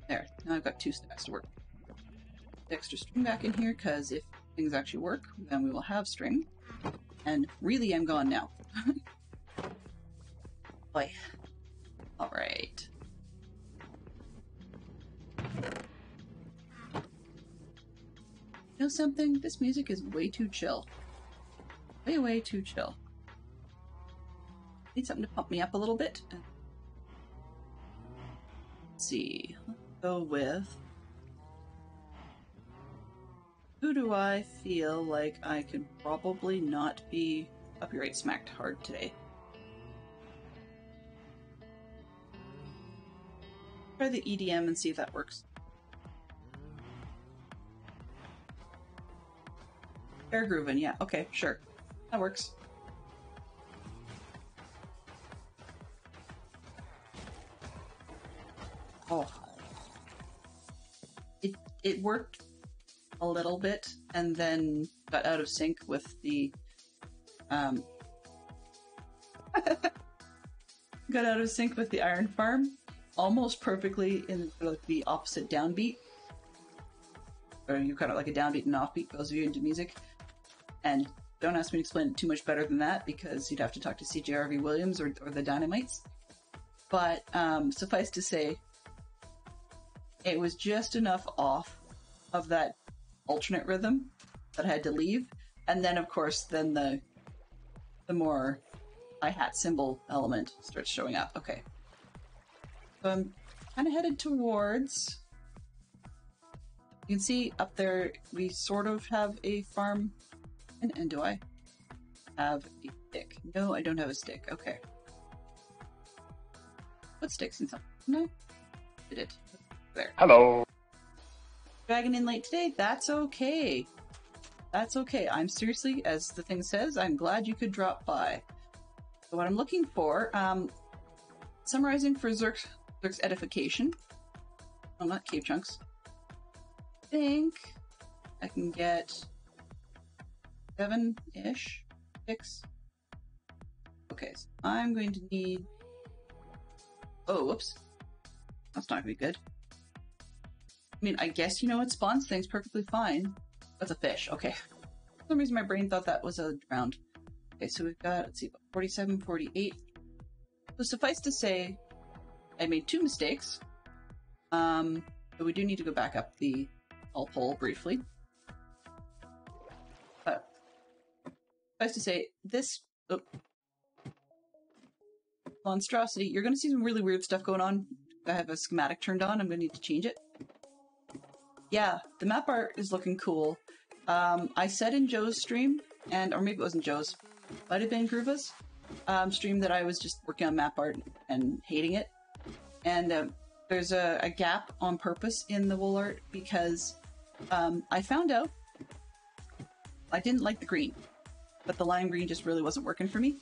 There, now I've got 2 stacks to work. The extra string back in here, because if things actually work, then we will have string. And really, I'm gone now. Boy. Alright. You know something? This music is way too chill. Way too chill. Need something to pump me up a little bit. Let's see. Let's go with... Who do I feel like I could probably not be copyright smacked hard today? Try the EDM and see if that works. Air grooving, yeah, okay, sure. That works. Oh. It worked a little bit and then got out of sync with the got out of sync with the iron farm almost perfectly in the opposite downbeat, or you kind of like a downbeat and offbeat goes you into music. And don't ask me to explain it too much better than that because you'd have to talk to CJRV Williams or the Dynamites. But suffice to say, it was just enough off of that alternate rhythm that I had to leave, and then of course then the more hi-hat cymbal element starts showing up. Okay, so I'm kind of headed towards, you can see up there we sort of have a farm, and do I? have a stick. No, I don't have a stick. Okay. Put sticks in something. No? Did it. There. Hello. Dragging in late today? That's okay. That's okay. I'm seriously, as the thing says, I'm glad you could drop by. So what I'm looking for, summarizing for Zerk's edification. Oh, not cave chunks. I think I can get 7-ish. 6. Okay, so I'm going to need... Oh, whoops. That's not going to be good. I mean, I guess, you know, it spawns things perfectly fine. That's a fish. Okay. For some reason, my brain thought that was a drowned. Okay, so we've got, let's see, 47, 48. So suffice to say, I made 2 mistakes. But we do need to go back up the all pole briefly. But suffice to say, this monstrosity, you're going to see some really weird stuff going on. I have a schematic turned on. I'm going to need to change it. Yeah, the map art is looking cool. I said in Joe's stream, or maybe it wasn't Joe's, might have been Gruva's stream, that I was just working on map art and hating it. And there's a gap on purpose in the wool art because I found out I didn't like the green, but the lime green just really wasn't working for me.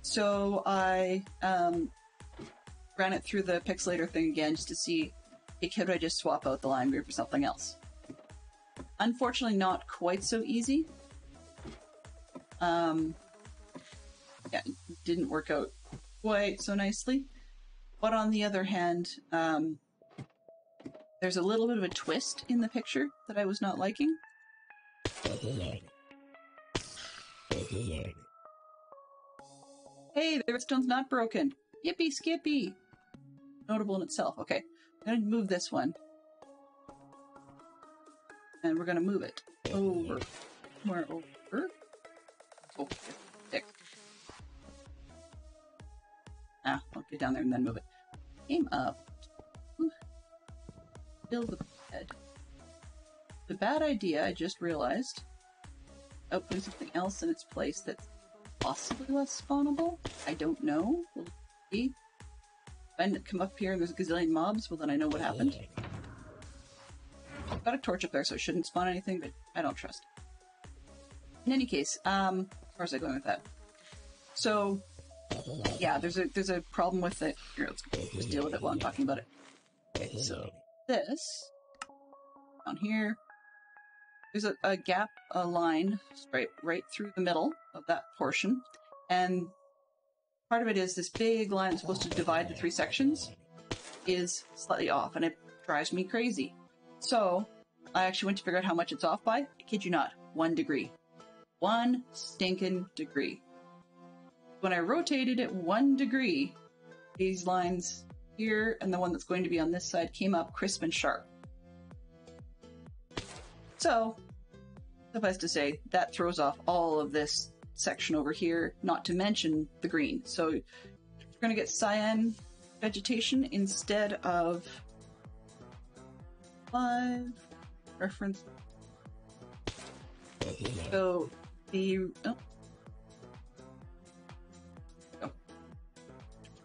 So I ran it through the pixelator thing again just to see, hey, could I just swap out the lime green for something else? Unfortunately, not quite so easy. Yeah, it didn't work out quite so nicely. But on the other hand, there's a little bit of a twist in the picture that I was not liking. Hey, the redstone's not broken. Yippee skippy. Notable in itself. Okay, I'm going to move this one. And we're going to move it over. Somewhere over. Oh, stick. Ah, I'll get down there and then move it. Came up. Build the bed. The bad idea, I just realized. Oh, putting something else in its place that's possibly less spawnable? I don't know. We'll see. If I come up here and there's a gazillion mobs, well then I know what happened. I've got a torch up there, so it shouldn't spawn anything, but I don't trust it. In any case, where was I going with that? So, yeah, there's a problem with it. Here, let's just deal with it while I'm talking about it. Okay, so this down here, there's a gap, a line right through the middle of that portion, and part of it is this big line that's supposed to divide the 3 sections is slightly off, and it drives me crazy. So I actually went to figure out how much it's off by. I kid you not, 1 degree. 1 stinking degree. When I rotated it 1 degree, these lines here and the one that's going to be on this side came up crisp and sharp. So, suffice to say, that throws off all of this section over here, not to mention the green. So, we're going to get cyan vegetation instead of 5 reference. So, the...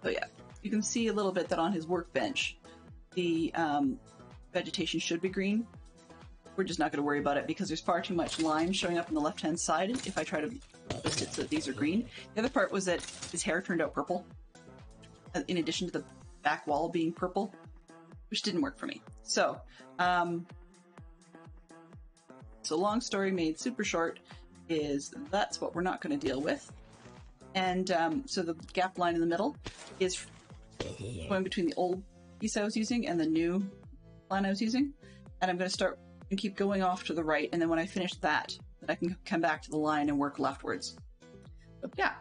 So yeah, you can see a little bit that on his workbench, the vegetation should be green. We're just not going to worry about it because there's far too much lime showing up on the left-hand side if I try to list it so that these are green. The other part was that his hair turned out purple, in addition to the back wall being purple, which didn't work for me. So, long story made super short is that's what we're not going to deal with. And so the gap line in the middle is going between the old piece I was using and the new line I was using. And I'm going to start and keep going off to the right. And then when I finish that, I can come back to the line and work leftwards. But yeah,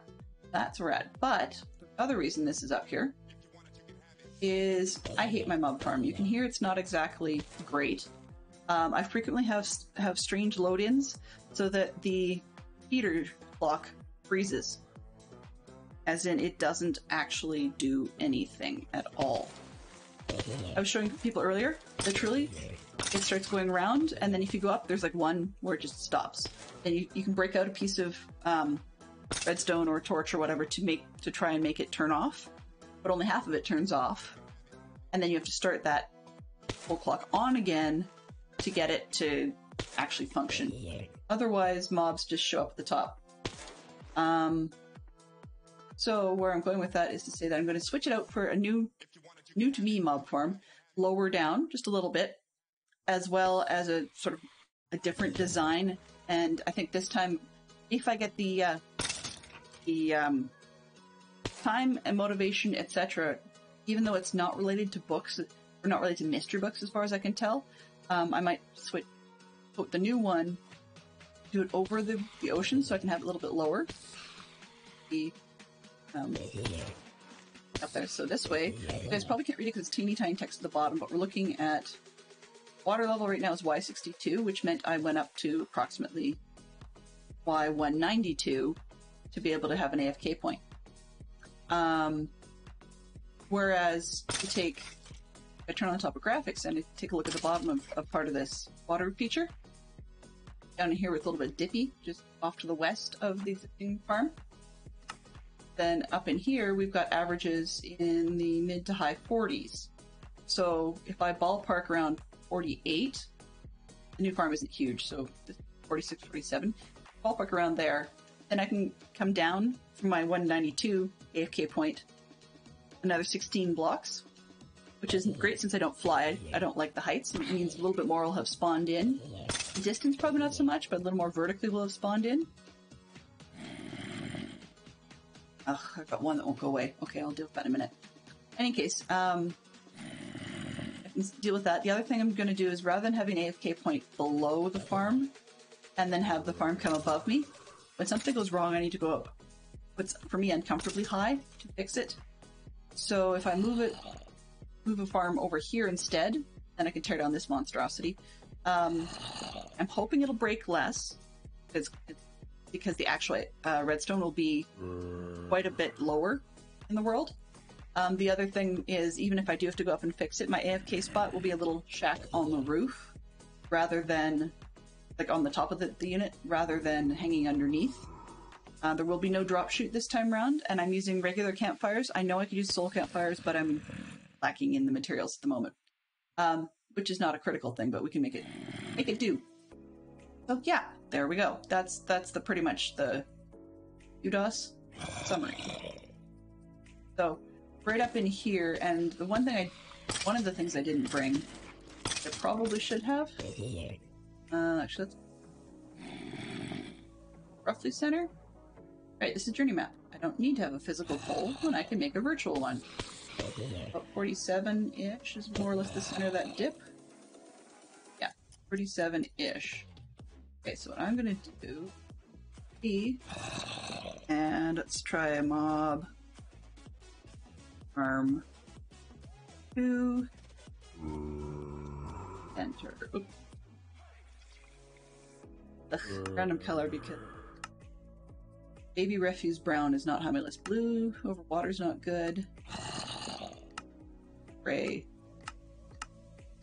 that's rad. But the other reason this is up here is I hate my mob farm. You can hear it's not exactly great. I frequently have strange load-ins so that the heater block freezes. As in, it doesn't actually do anything at all. I was showing people earlier, literally, it starts going around, and then if you go up, there's like one where it just stops. And you can break out a piece of redstone or a torch or whatever to try and make it turn off, but only half of it turns off. And then you have to start that full clock on again to get it to actually function. Otherwise, mobs just show up at the top. So where I'm going with that is to say that I'm going to switch it out for a new to me mob farm, lower down just a little bit, as well as a sort of a different design. And I think this time, if I get the time and motivation, etc., even though it's not related to books, or not related to mystery books as far as I can tell, I might put the new one, do it over the ocean so I can have it a little bit lower. Up there, so this way, you guys probably can't read it because it's teeny tiny text at the bottom, but we're looking at water level right now is Y62, which meant I went up to approximately Y192 to be able to have an AFK point. Whereas I turn on the topographics and I take a look at the bottom of part of this water feature, down in here with a little bit dippy, just off to the west of the existing farm. Then up in here, we've got averages in the mid to high 40s. So if I ballpark around 48, the new farm isn't huge, so 46, 47, ballpark around there, then I can come down from my 192 AFK point another 16 blocks, which isn't great since I don't fly. I don't like the heights. It means a little bit more will have spawned in. The distance probably not so much, but a little more vertically will have spawned in. Ugh, I've got one that won't go away. Okay, I'll deal with that in a minute. In any case, I can deal with that. The other thing I'm going to do is, rather than having an AFK point below the farm, and then have the farm come above me, when something goes wrong, I need to go up what's, for me, uncomfortably high to fix it. So if I move a farm over here instead, then I can tear down this monstrosity. I'm hoping it'll break less, because the actual redstone will be quite a bit lower in the world. The other thing is, even if I do have to go up and fix it, my AFK spot will be a little shack on the roof, rather than, like, on the top of the unit, rather than hanging underneath. There will be no drop chute this time round, and I'm using regular campfires. I know I could use soul campfires, but I'm lacking in the materials at the moment. Which is not a critical thing, but we can make it do. So yeah, there we go. That's pretty much the UDOS summary. So right up in here, and one of the things I didn't bring, I probably should have. Actually, that's roughly center. Right, this is journey map. I don't need to have a physical pole when I can make a virtual one. About 47-ish is more or less the center of that dip. Yeah, 47-ish. Okay, so what I'm gonna do and let's try a mob farm 2 enter. Oops. Random color because baby refuse brown is not high on my list. Blue over water's not good. Gray.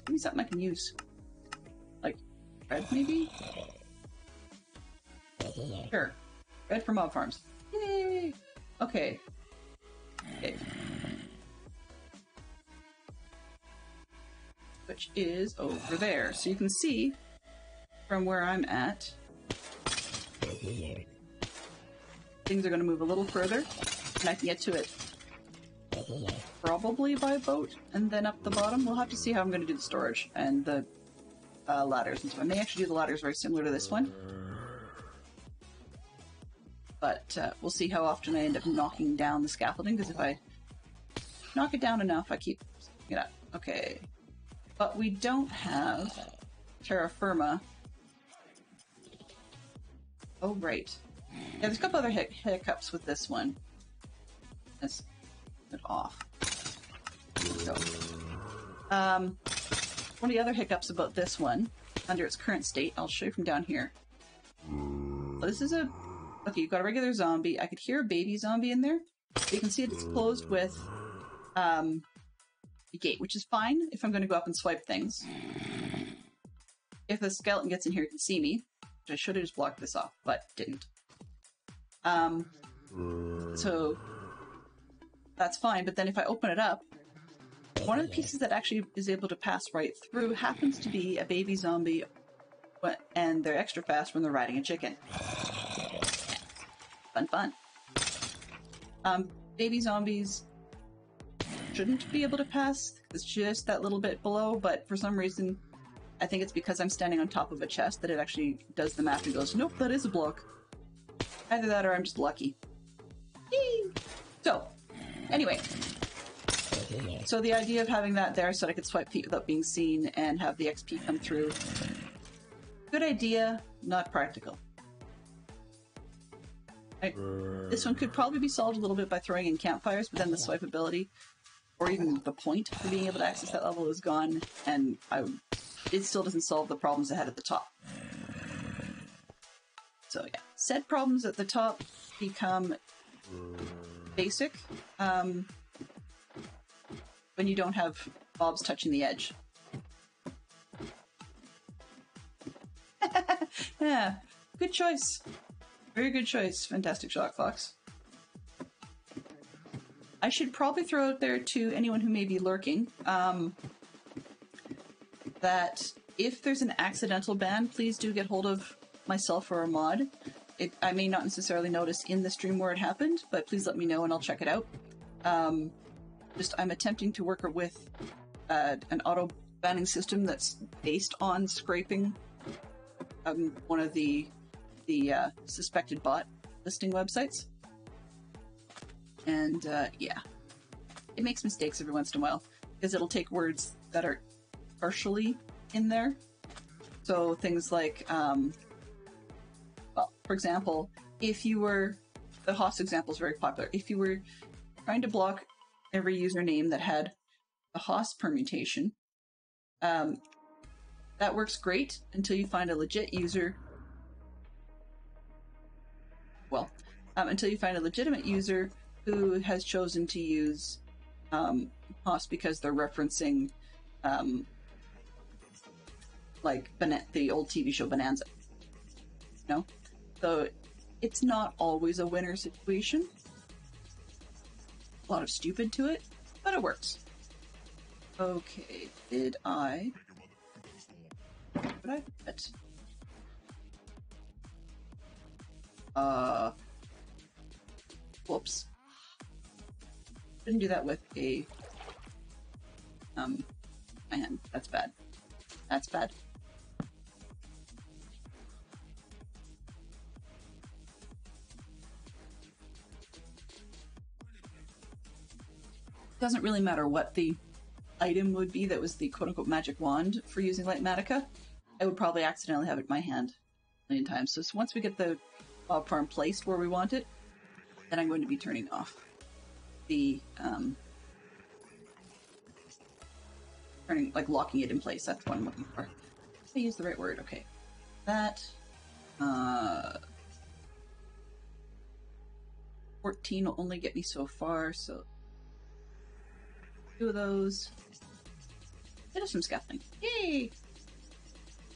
Give me something I can use. Like red, maybe? Sure. Red for mob farms. Yay! Okay. Which is over there. So you can see from where I'm at, things are going to move a little further, and I can get to it probably by boat, and then up the bottom. We'll have to see how I'm going to do the storage and the ladders and so I may actually do the ladders very similar to this one. But we'll see how often I end up knocking down the scaffolding, because if I knock it down enough, I keep it up. Okay. But we don't have terra firma. Oh, right. Yeah, there's a couple other hiccups with this one. Let's get it off. There we go. One of the other hiccups about this one, under its current state, I'll show you from down here. So this is a... Okay, you've got a regular zombie. I could hear a baby zombie in there. You can see it's closed with a gate, which is fine if I'm going to go up and swipe things. If the skeleton gets in here, it can see me. Which I should have just blocked this off, but didn't. So that's fine, but then if I open it up, one of the pieces that actually is able to pass right through happens to be a baby zombie, and they're extra fast when they're riding a chicken. Fun. Baby zombies shouldn't be able to pass. It's just that little bit below, but for some reason, I think it's because I'm standing on top of a chest that it actually does the math and goes, nope, that is a block. Either that or I'm just lucky. Yee! So, anyway. So the idea of having that there so that I could swipe feet without being seen and have the XP come through. Good idea, not practical. Right. This one could probably be solved a little bit by throwing in campfires, but then the swipe ability, or even the point for being able to access that level is gone, and it still doesn't solve the problems it had at the top. So yeah, said problems at the top become basic when you don't have mobs touching the edge. Yeah, good choice. Very good choice, Fantastic Shock Fox. I should probably throw out there to anyone who may be lurking that if there's an accidental ban, please do get hold of myself or a mod. I may not necessarily notice in the stream where it happened, but please let me know and I'll check it out. I'm attempting to work with an auto banning system that's based on scraping one of the suspected bot listing websites. And yeah, it makes mistakes every once in a while because it'll take words that are partially in there. So things like, well, for example, if you were, the Haas example is very popular. If you were trying to block every username that had a Haas permutation, that works great until you find a legit user. Well, until you find a legitimate user who has chosen to use Haas because they're referencing like the old TV show Bonanza. No? So it's not always a winner situation. A lot of stupid to it, but it works. Okay, did I bet? Whoops. Didn't do that with a my hand. That's bad. That's bad. Doesn't really matter what the item would be that was the quote-unquote magic wand for using Lightmatica. I would probably accidentally have it in my hand a million times. So once we get the mob farm placed where we want it, then I'm going to be turning off the locking it in place. That's what I'm looking for. I use the right word. Okay, that 14 will only get me so far. So 2 of those. Bit of some scaffolding. Yay!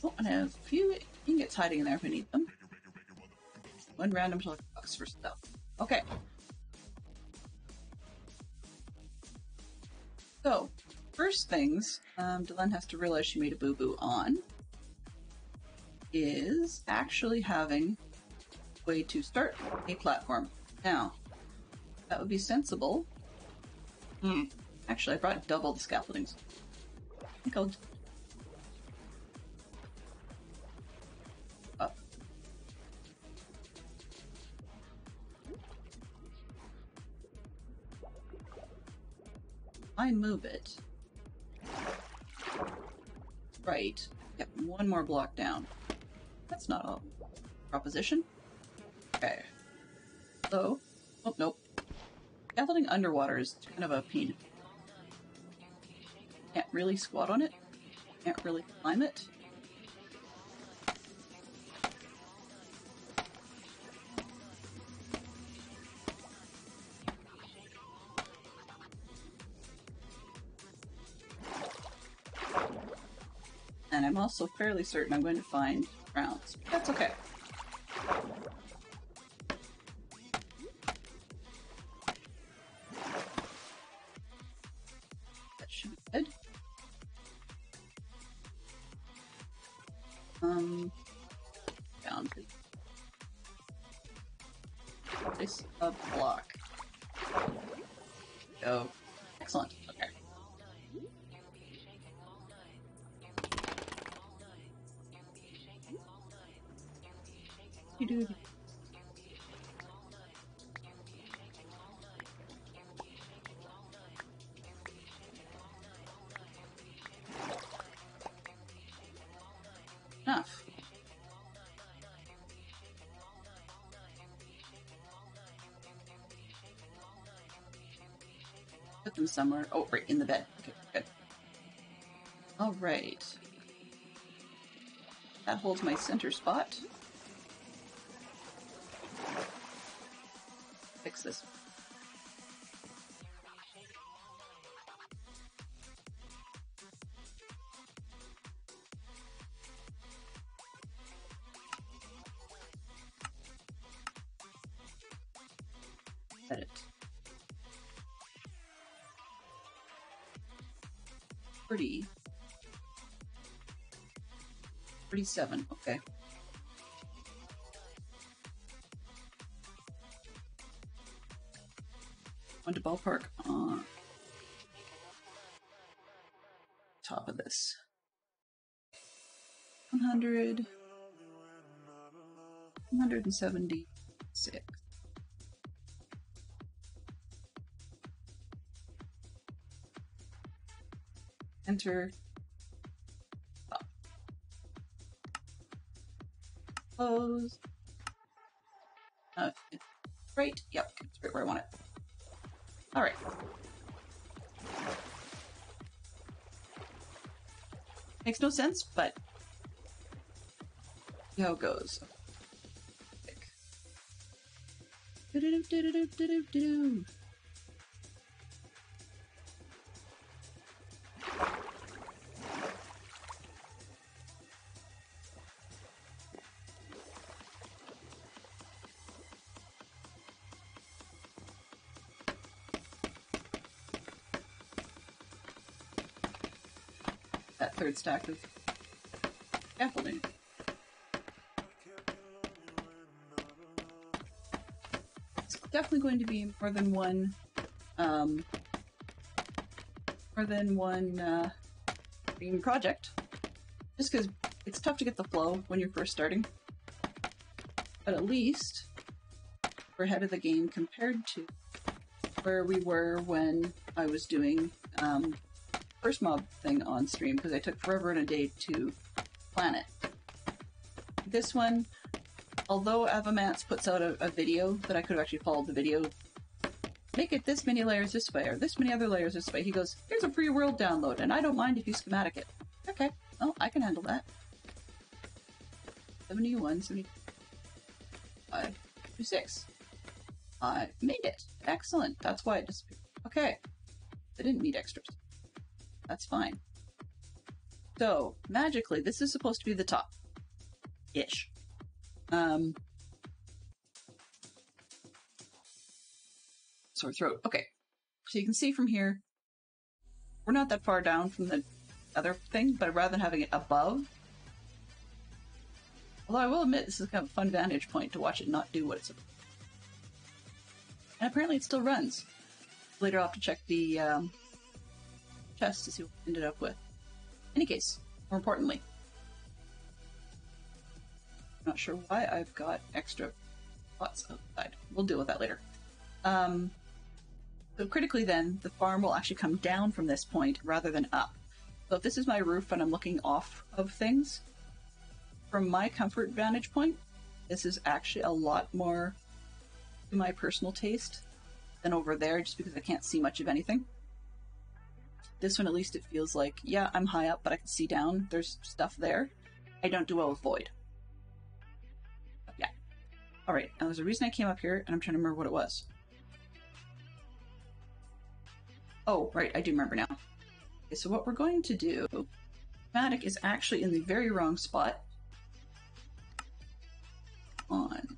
Oh, and I have a few ingots hiding in there if I need them. 1 random box for stuff. Okay. So, first things Dylan has to realize she made a boo-boo on is actually having a way to start a platform. Now, that would be sensible. Actually, I brought double the scaffoldings. I think I'll up. I move it. Right. Get 1 more block down. That's not a proposition. Okay. So, oh, nope. Scaffolding underwater is kind of a pain. Can't really squat on it. Can't really climb it. And I'm also fairly certain I'm going to find rounds. That's okay. is a block. Go. Excellent. Okay. Enough. Put them somewhere. Oh, right in the bed. Okay, good. All right. That holds my center spot. Fix this. Edit. Pretty. 37, okay. Went to ballpark on top of this. 100. 176. Enter. Up. Close. Right. Yep, it's right where I want it. All right. Makes no sense, but see how it goes. Do-do-do-do-do-do-do-do. That third stack of scaffolding. It's definitely going to be more than one theme project, just because it's tough to get the flow when you're first starting. But at least we're ahead of the game compared to where we were when I was doing first mob thing on stream, because I took forever and a day to plan it. This one, although Avamance puts out a video that I could have actually followed the video, make it this many layers this way or this many other layers this way. He goes, here's a free world download and I don't mind if you schematic it. Okay, oh, I can handle that. 71, 75, 26. I made it. Excellent. That's why it disappeared. Okay. I didn't need extras. That's fine. So, magically, this is supposed to be the top. Ish. Sore throat. Okay. So you can see from here, we're not that far down from the other thing, but rather than having it above, although I will admit this is kind of a fun vantage point to watch it not do what it's supposed to. And apparently it still runs. Later I'll have to check the chest to see what we ended up with. In any case, more importantly, I'm not sure why I've got extra pots outside. We'll deal with that later. So critically then, the farm will actually come down from this point rather than up. So if this is my roof and I'm looking off of things, from my comfort vantage point, this is actually a lot more to my personal taste than over there, just because I can't see much of anything. This one, at least it feels like, yeah, I'm high up, but I can see down. There's stuff there. I don't do well with void. But yeah. All right, now there's a reason I came up here, and I'm trying to remember what it was. Oh, right, I do remember now. Okay, so what we're going to do, Matic is actually in the very wrong spot. On.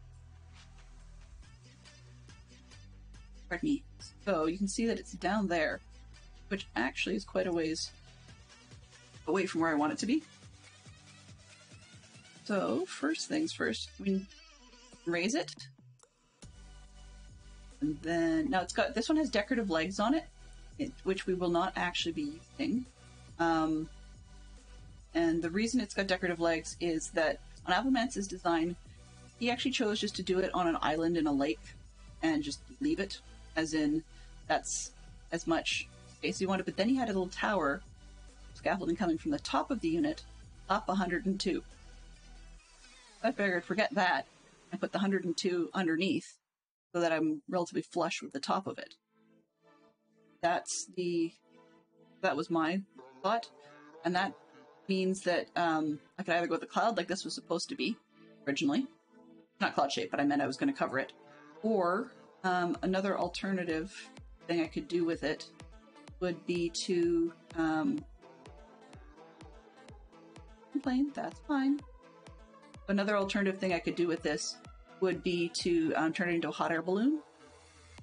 Pardon me. So you can see that it's down there, which actually is quite a ways away from where I want it to be. So first things first, we raise it. And then, now it's got, this one has decorative legs on it, which we will not actually be using. And the reason it's got decorative legs is that on Applemance's design, he actually chose just to do it on an island in a lake and just leave it, as in, that's as much space he wanted. But then he had a little tower scaffolding coming from the top of the unit up 102. I figured forget that and put the 102 underneath so that I'm relatively flush with the top of it. That was my thought, and that means that I could either go with the cloud like this was supposed to be originally, not cloud shape, but I meant I was going to cover it, or another alternative thing I could do with it would be to complain, that's fine. Another alternative thing I could do with this would be to turn it into a hot air balloon.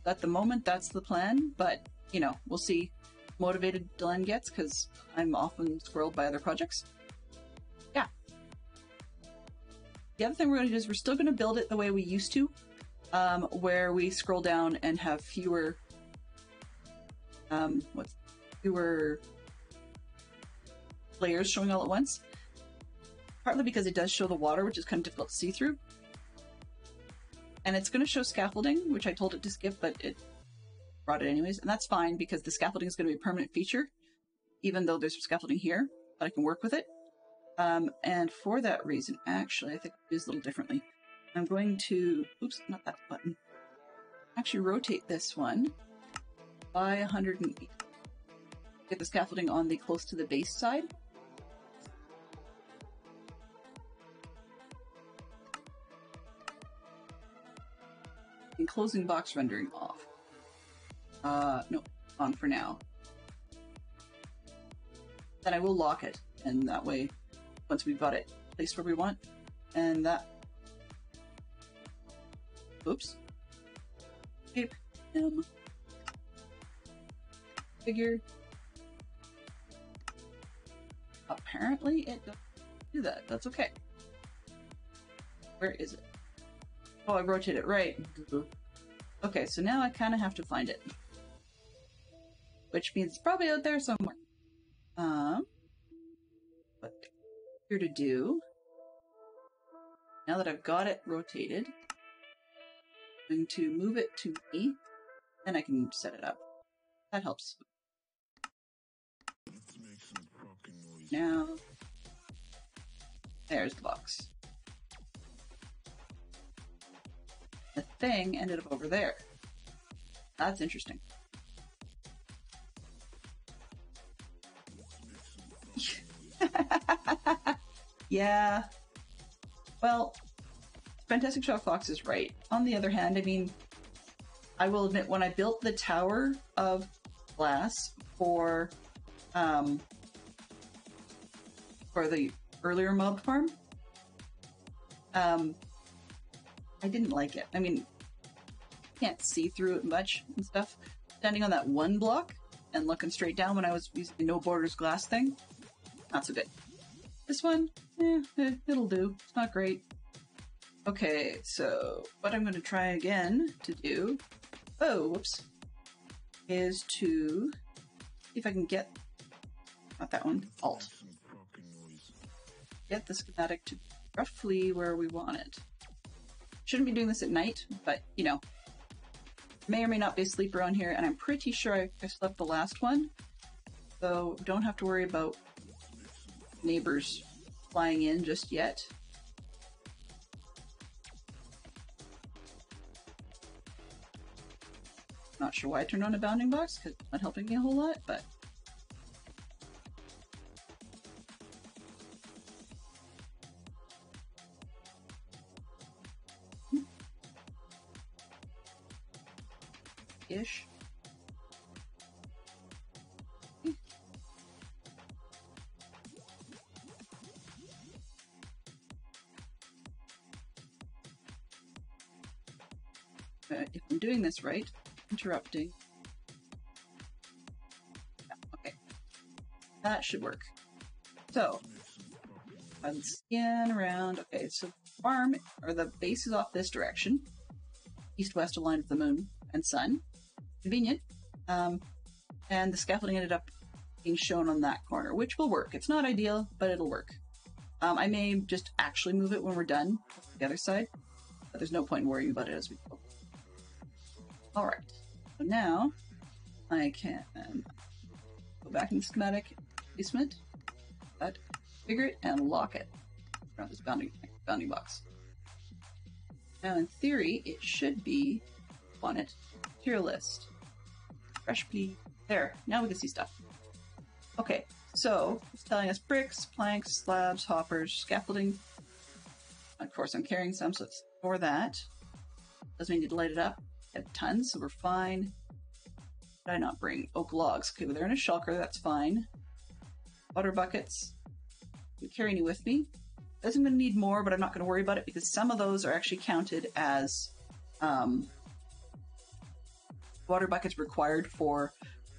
At the moment, that's the plan, but, you know, we'll see how motivated Delenn gets, because I'm often squirreled by other projects. Yeah. The other thing we're going to do is we're still going to build it the way we used to, where we scroll down and have fewer layers showing all at once. Partly because it does show the water, which is kind of difficult to see through. And it's going to show scaffolding, which I told it to skip, but it brought it anyways. And that's fine, because the scaffolding is going to be a permanent feature, even though there's scaffolding here, but I can work with it. And for that reason, actually, I think I'll do this a little differently. I'm going to, oops, not that button. Actually rotate this one by 108. Get the scaffolding on the close to the base side. And closing box rendering off. No, on for now. Then I will lock it, and that way, once we've got it placed where we want, and that, oops, shape him, figure. Apparently it doesn't do that, that's okay. Where is it? Oh, I rotated it, right. Okay, so now I kind of have to find it. Which means it's probably out there somewhere. What here to do, now that I've got it rotated, I'm going to move it to me, and I can set it up. That helps. Now, there's the box. The thing ended up over there. That's interesting. Yeah. Well, Fantastic Shock Fox is right. On the other hand, I mean, I will admit, when I built the tower of glass for the earlier mob farm, I didn't like it. I mean, can't see through it much and stuff. Standing on that one block and looking straight down when I was using the no borders glass thing, not so good. This one, it'll do. It's not great. Okay, so what I'm going to try again to do, is to see if I can get, not that one, Alt. Get the schematic to roughly where we want it. Shouldn't be doing this at night, but, you know, may or may not be a sleeper on here, and I'm pretty sure I slept the last one, so don't have to worry about neighbors flying in just yet. Not sure why I turned on a bounding box, because it's not helping me a whole lot, but... ish. If I'm doing this right, interrupting. Yeah, okay. That should work. So, I'll scan around. Okay, so farm, or the base is off this direction. East-west aligned with the moon. and sun. Convenient. And the scaffolding ended up being shown on that corner, which will work. It's not ideal, but it'll work. I may just actually move it when we're done to the other side, but there's no point in worrying about it as we go. Alright, so now I can go back in the schematic placement, configure it, and lock it around this bounding box. Now in theory, it should be on it. Tier list. Fresh please. There, now we can see stuff. Okay, so it's telling us bricks, planks, slabs, hoppers, scaffolding. Of course, I'm carrying some, so let's ignore that. Doesn't mean you need to light it up. I have tons, so we're fine. Did I not bring oak logs? Okay, well, they're in a shulker, that's fine. Water buckets. I'm carrying you with me. I'm going to need more, but I'm not going to worry about it because some of those are actually counted as water buckets required for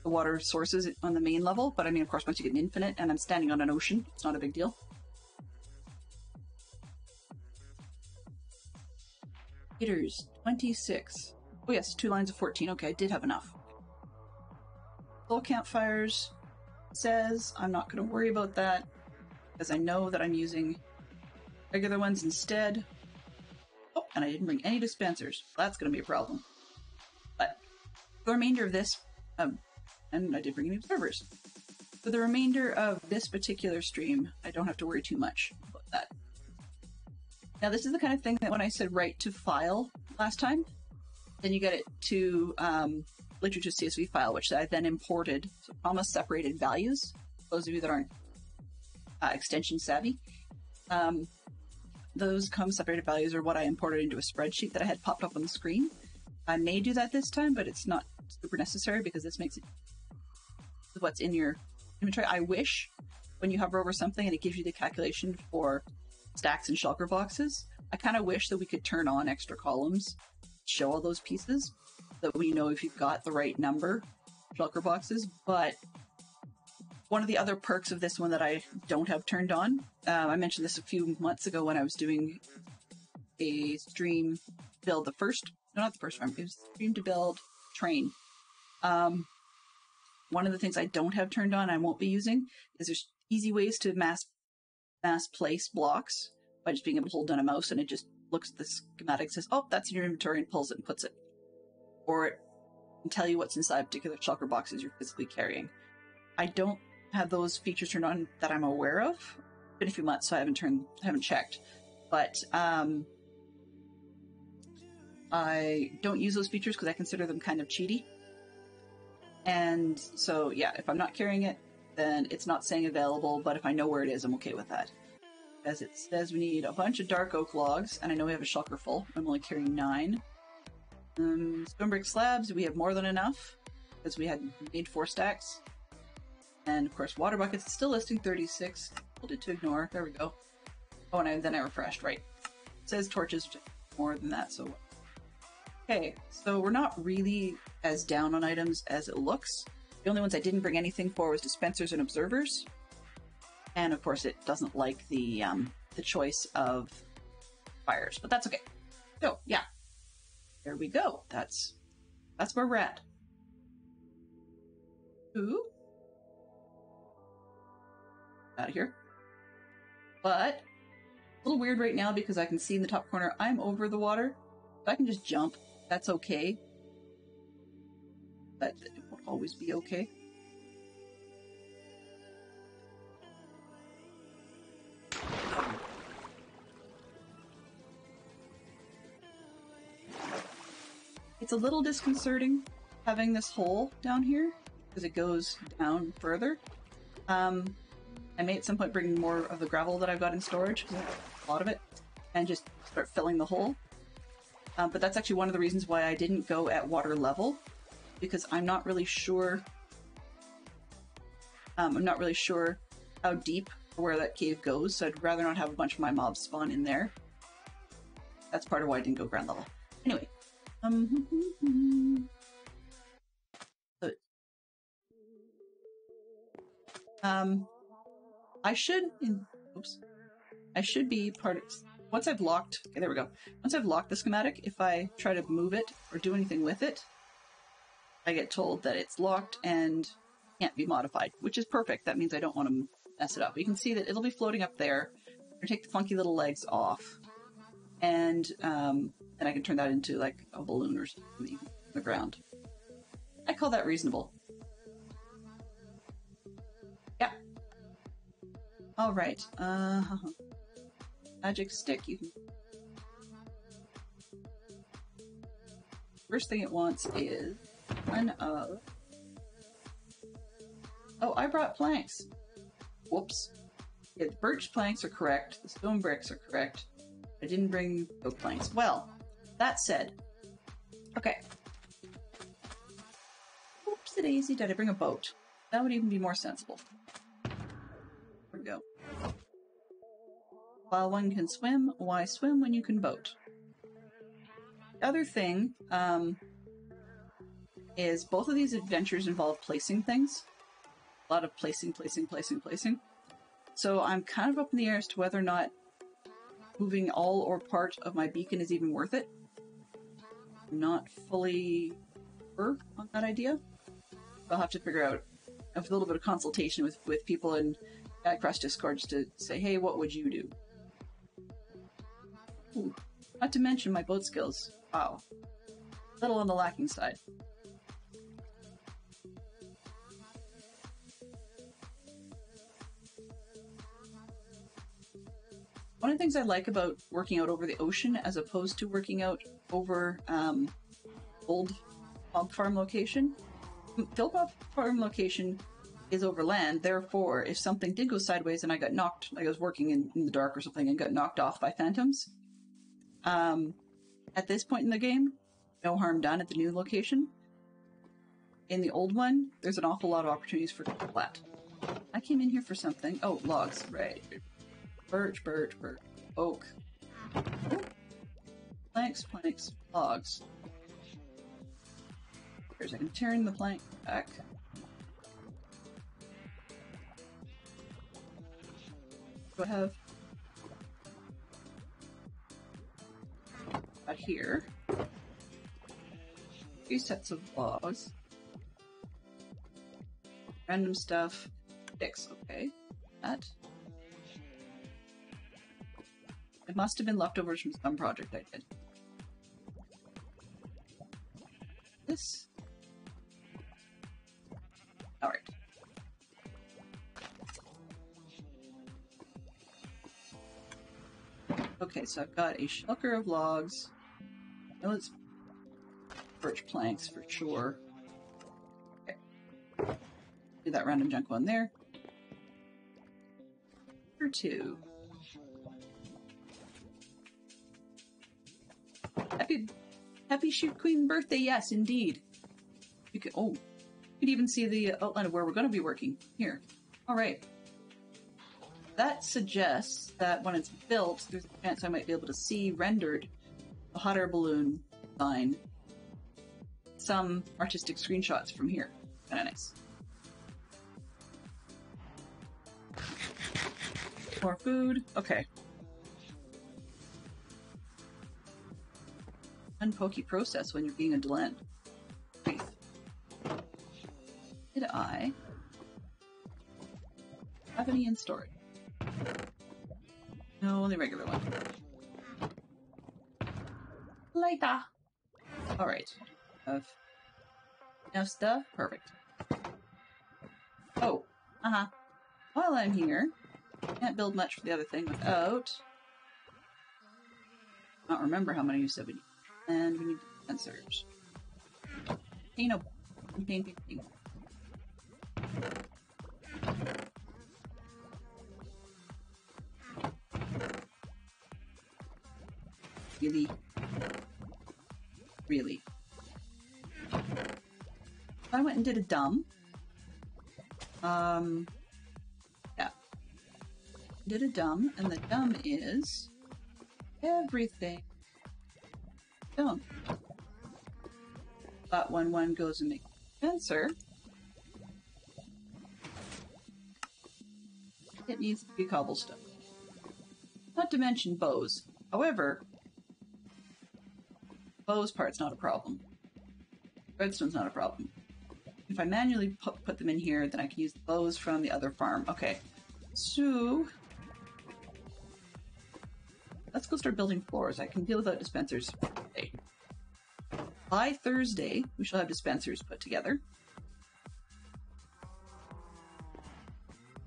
the water sources on the main level. But I mean, of course, once you get an infinite and I'm standing on an ocean, it's not a big deal. Hitters, 26. Oh yes, 2 lines of 14. Okay, I did have enough. Full campfires says I'm not going to worry about that because I know that I'm using regular ones instead. Oh, and I didn't bring any dispensers. That's going to be a problem. But the remainder of this, and I did bring in observers. For the remainder of this particular stream, I don't have to worry too much about that. Now, this is the kind of thing that when I said write to file last time, then you get it to literature CSV file, which I then imported, so almost separated values. Those of you that aren't extension savvy, those separated values are what I imported into a spreadsheet that I had popped up on the screen. I may do that this time, but it's not super necessary because this makes it what's in your inventory. I wish when you hover over something and it gives you the calculation for stacks and shulker boxes, I kind of wish that we could turn on extra columns, show all those pieces, that we know if you've got the right number shulker boxes. But one of the other perks of this one that I don't have turned on, I mentioned this a few months ago when I was doing a stream build, it was stream to build train. One of the things I don't have turned on, I won't be using, is there's easy ways to mass place blocks by just being able to hold down a mouse and it just looks at the schematic, says, oh, that's in your inventory, and pulls it and puts it. Or it can tell you what's inside particular shulker boxes you're physically carrying. I don't have those features turned on that I'm aware of. It's been a few months, so I haven't checked. But I don't use those features because I consider them kind of cheaty. And so, yeah, if I'm not carrying it, then it's not saying available, but if I know where it is, I'm okay with that. As it says, we need a bunch of dark oak logs, and I know we have a shulker full. I'm only carrying 9. Stone brick slabs, we have more than enough, because we had made 4 stacks. And, of course, water buckets, it's still listing 36. Told it to ignore. There we go. Oh, and then I refreshed, right. It says torches, more than that, so... Okay, so we're not really as down on items as it looks. The only ones I didn't bring anything for was dispensers and observers. And of course it doesn't like the choice of fires, but that's okay. So yeah, there we go. That's where we're at. Ooh. Out of here. But a little weird right now because I can see in the top corner I'm over the water. If I can just jump, that's okay. But it won't always be okay. It's a little disconcerting having this hole down here because it goes down further. I may at some point bring more of the gravel that I've got in storage, because I have a lot of it, and just start filling the hole. But that's actually one of the reasons why I didn't go at water level, because I'm not really sure. I'm not really sure how deep or where that cave goes, so I'd rather not have a bunch of my mobs spawn in there. That's part of why I didn't go ground level. Anyway. I should be part of, once I've locked, okay, there we go. Once I've locked the schematic, if I try to move it or do anything with it, I get told that it's locked and can't be modified, which is perfect. That means I don't want to mess it up. You can see that it'll be floating up there. I take the funky little legs off, and then I can turn that into like a balloon or something on the ground. I call that reasonable. Yeah. All right. Magic stick. You can. First thing it wants is one of. Oh, I brought planks. Whoops. Yeah, the birch planks are correct. The stone bricks are correct. I didn't bring oak planks. Well, that said. Okay. Oopsie-daisy, did I bring a boat? That would even be more sensible. There we go. While one can swim, why swim when you can boat? The other thing is both of these adventures involve placing things. A lot of placing. So I'm kind of up in the air as to whether or not moving all or part of my beacon is even worth it. I'm not fully sure on that idea. I'll have to figure out. I have a little bit of consultation with people in across Discord just to say, hey, what would you do? Ooh, not to mention my boat skills. Wow. A little on the lacking side. One of the things I like about working out over the ocean as opposed to working out over old mob farm location. The old mob farm location is over land, therefore if something did go sideways and I got knocked, like I was working in the dark or something and got knocked off by phantoms, at this point in the game, no harm done at the new location. In the old one, there's an awful lot of opportunities for flat. I came in here for something. Oh, logs, right. Birch, oak. Planks, logs. Here's I can turn the plank back. Do I have out here 3 sets of logs. Random stuff. Sticks, okay. That. It must have been leftovers from some project I did. This. Alright. Okay, so I've got a shulker of logs. Now let's birch planks for sure. Okay. Do that random junk one there. Or 2. Happy Shoot Queen birthday, yes, indeed. You could, you could even see the outline of where we're going to be working. Here. Alright. That suggests that when it's built, there's a chance I might be able to see rendered a hot air balloon design. Some artistic screenshots from here. Kinda nice. More food. Okay. Unpokey process when you're being a Delenn. Did I have any in storage? No, only regular one. Later. Alright. Have enough stuff? Perfect. Oh. While I'm here, can't build much for the other thing without... I don't remember how many you said we need. And we need sensors. Contain. Really. I went and did a dumb. Yeah. Did a dumb, and the dumb is everything. Dumb. But when one goes and makes a sensor, it needs to be cobblestone. Not to mention bows. However, bows part's not a problem. Redstone's not a problem. If I manually put them in here, then I can use the bows from the other farm. Okay, so let's go start building floors. I can deal without dispensers today. By Thursday, we shall have dispensers put together.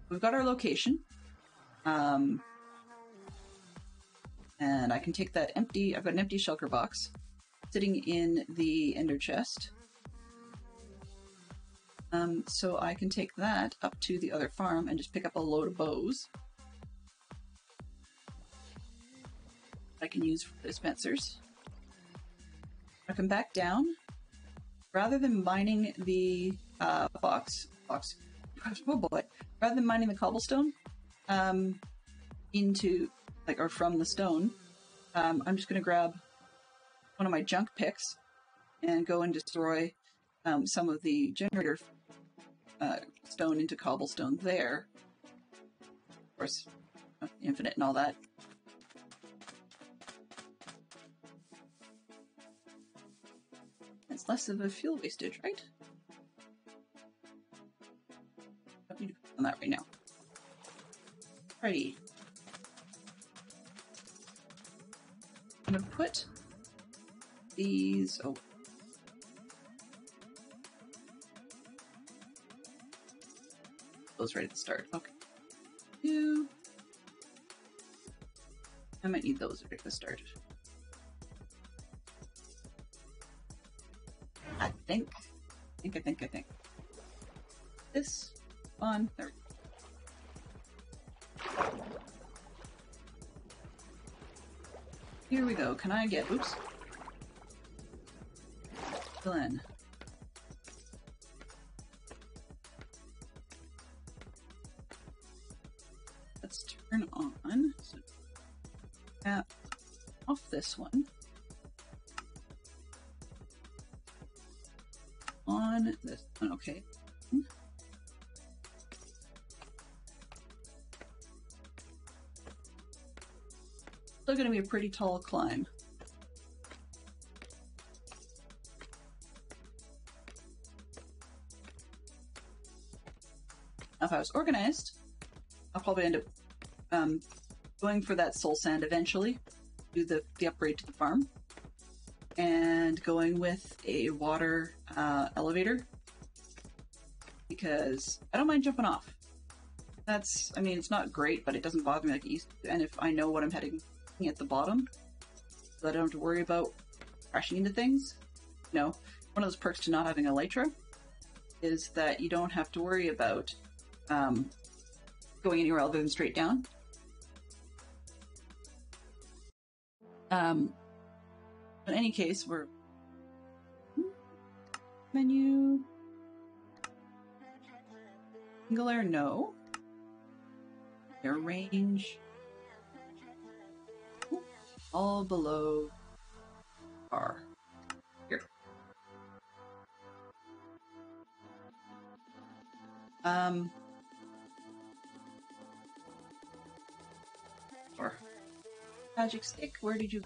We've got our location. And I can take that empty, I've got an empty shulker box sitting in the ender chest. So I can take that up to the other farm and just pick up a load of bows. I can use for dispensers. I come back down. Rather than mining the oh boy, rather than mining the cobblestone into or from the stone, I'm just going to grab one of my junk picks and go and destroy some of the generator stone into cobblestone there. Of course, infinite and all that. It's less of a fuel wastage, right? Don't need to put on that right now. Alrighty. I'm gonna put these. Oh. Those right at the start. Okay. Two. I might need those right at the start. I think. This on. There we go. Here we go. Can I get, oops. Glenn. Let's turn on. So tap off this one. On this one, okay. Still gonna be a pretty tall climb. Now, if I was organized, I'll probably end up going for that soul sand eventually, do the upgrade to the farm, and going with a water elevator, because I don't mind jumping off. That's, I mean, it's not great, but it doesn't bother me like it used to. And if I know what I'm heading at the bottom, so I don't have to worry about crashing into things. You know, one of those perks to not having elytra is that you don't have to worry about going anywhere other than straight down. In any case, we're menu single air, no. Air range all below R. Here. Or magic stick, where did you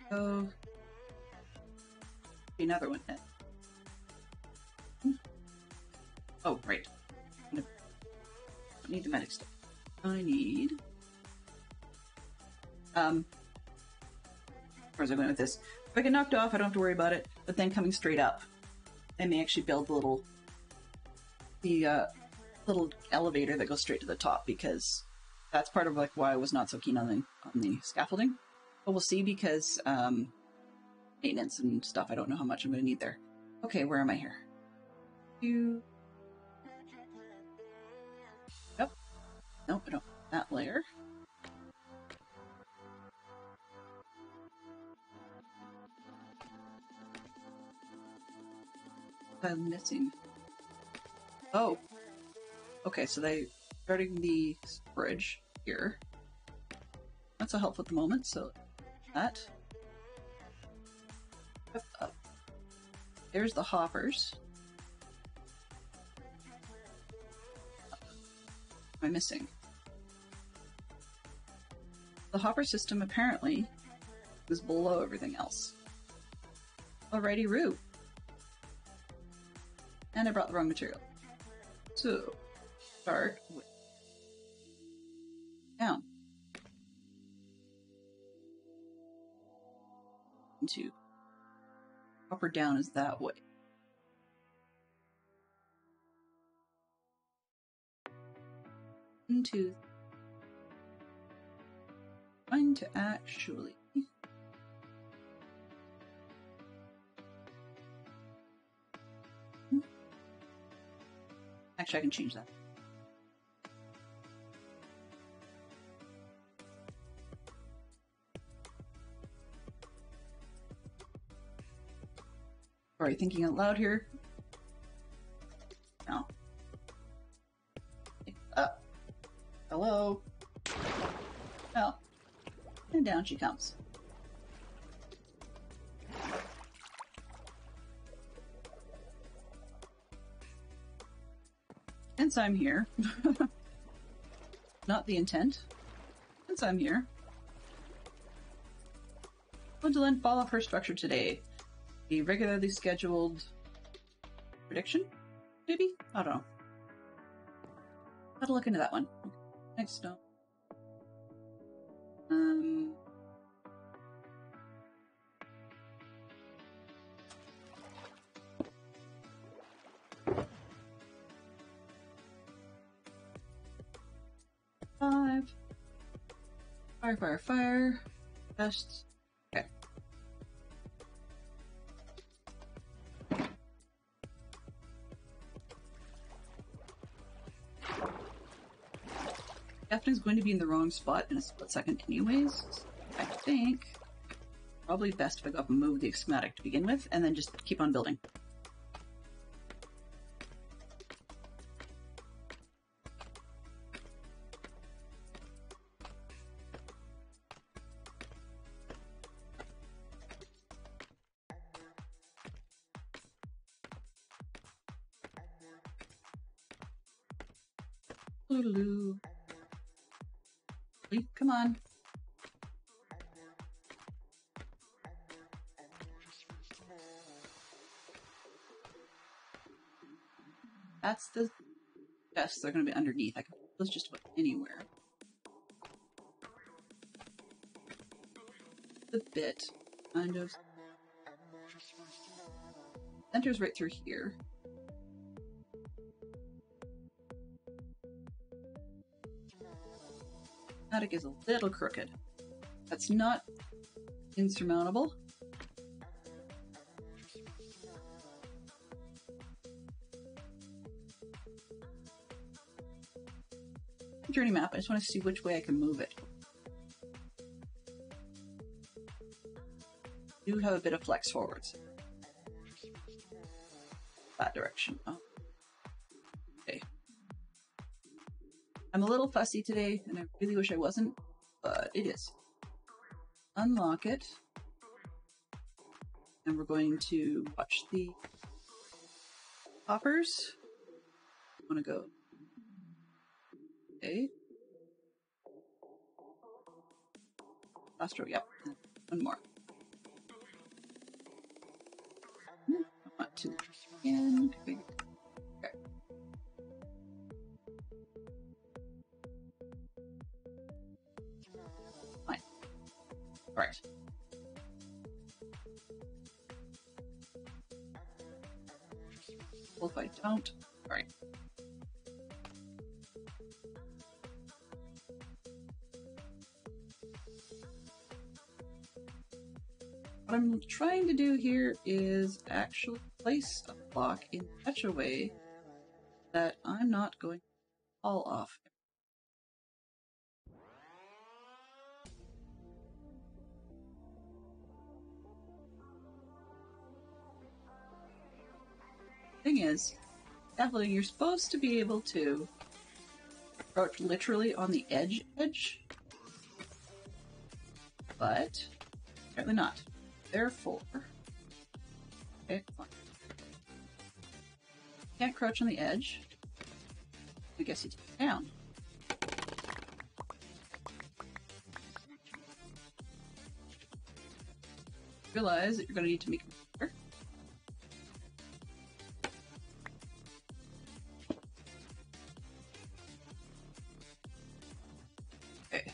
go? Another one then. Oh, right. I don't need the medic stick. I need where was I going with this? If I get knocked off, I don't have to worry about it, but then coming straight up, I may actually build the little elevator that goes straight to the top, because that's part of like why I was not so keen on the scaffolding. But we'll see, because maintenance and stuff, I don't know how much I'm going to need there. Okay, where am I here? Yep. Nope, I don't. That layer. I'm missing. Oh. Okay, so they starting the storage here. That's a help at the moment, so that. Up. There's the hoppers. What am I missing? The hopper system apparently was below everything else. Alrighty, Roo. And I brought the wrong material. So, start with down. Into up or down is that way. Into trying to actually I can change that. Sorry, thinking out loud here. No. Up. Hello. Well, and down she comes. Since I'm here, not the intent. Since I'm here, Gwendolyn, fall off her structure today. The regularly scheduled prediction? Maybe? I don't know. Gotta look into that one. Next, no. Fire. Best. Okay. Daphne's going to be in the wrong spot in a split second anyways. I think probably best if I go up and move the schematic to begin with, and then just keep on building. Lulu. Come on. That's the chests. They're going to be underneath. I can put those just about anywhere. The bit, kind of. Center's right through here. Attic is a little crooked. That's not insurmountable. Journey map. I just want to see which way I can move it. I do have a bit of flex forwards. That direction. Oh. Okay. I'm a little fussy today, and I really wish I wasn't, but it is. Unlock it. And we're going to watch the hoppers. I want to go. Okay. Last row, yep. One more. I want to again. Okay. Fine. Alright. Well, if I don't. Alright. What I'm trying to do here is actually place a block in such a way that I'm not going to fall off. Thing is, definitely you're supposed to be able to approach literally on the edge, but apparently not. Therefore, okay, fine. Can't crouch on the edge. I guess you take it down. realize that you're going to need to make a better. Okay.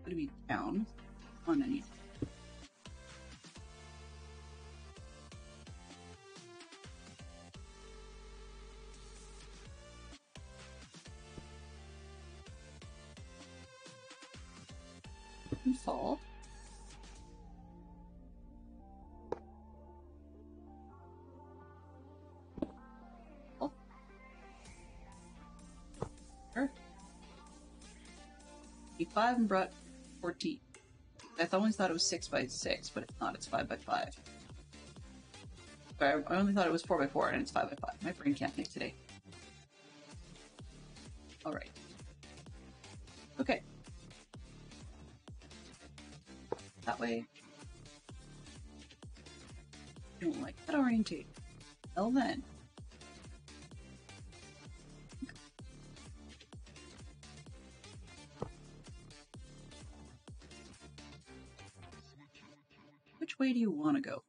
Going to be down on any. Fall. Oh. Sure. 5 and brought 14. I always thought it was 6 by 6, but it's not. It's 5 by 5. Sorry, I only thought it was 4 by 4, and it's 5 by 5. My brain can't think today. All right. Okay. That way. I don't like that orientate. Well then. Which way do you want to go?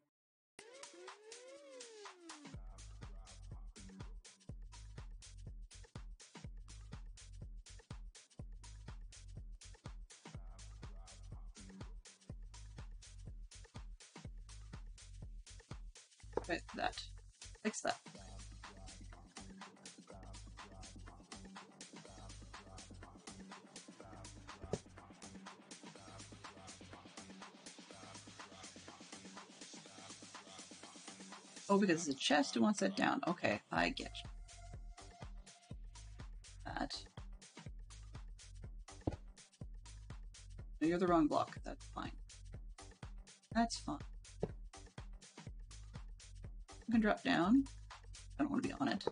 Right, that. Fix that. Oh, because it's a chest, it wants that down. Okay, I get you. That. No, you're the wrong block. That's fine. That's fine. You can drop down. I don't want to be on it.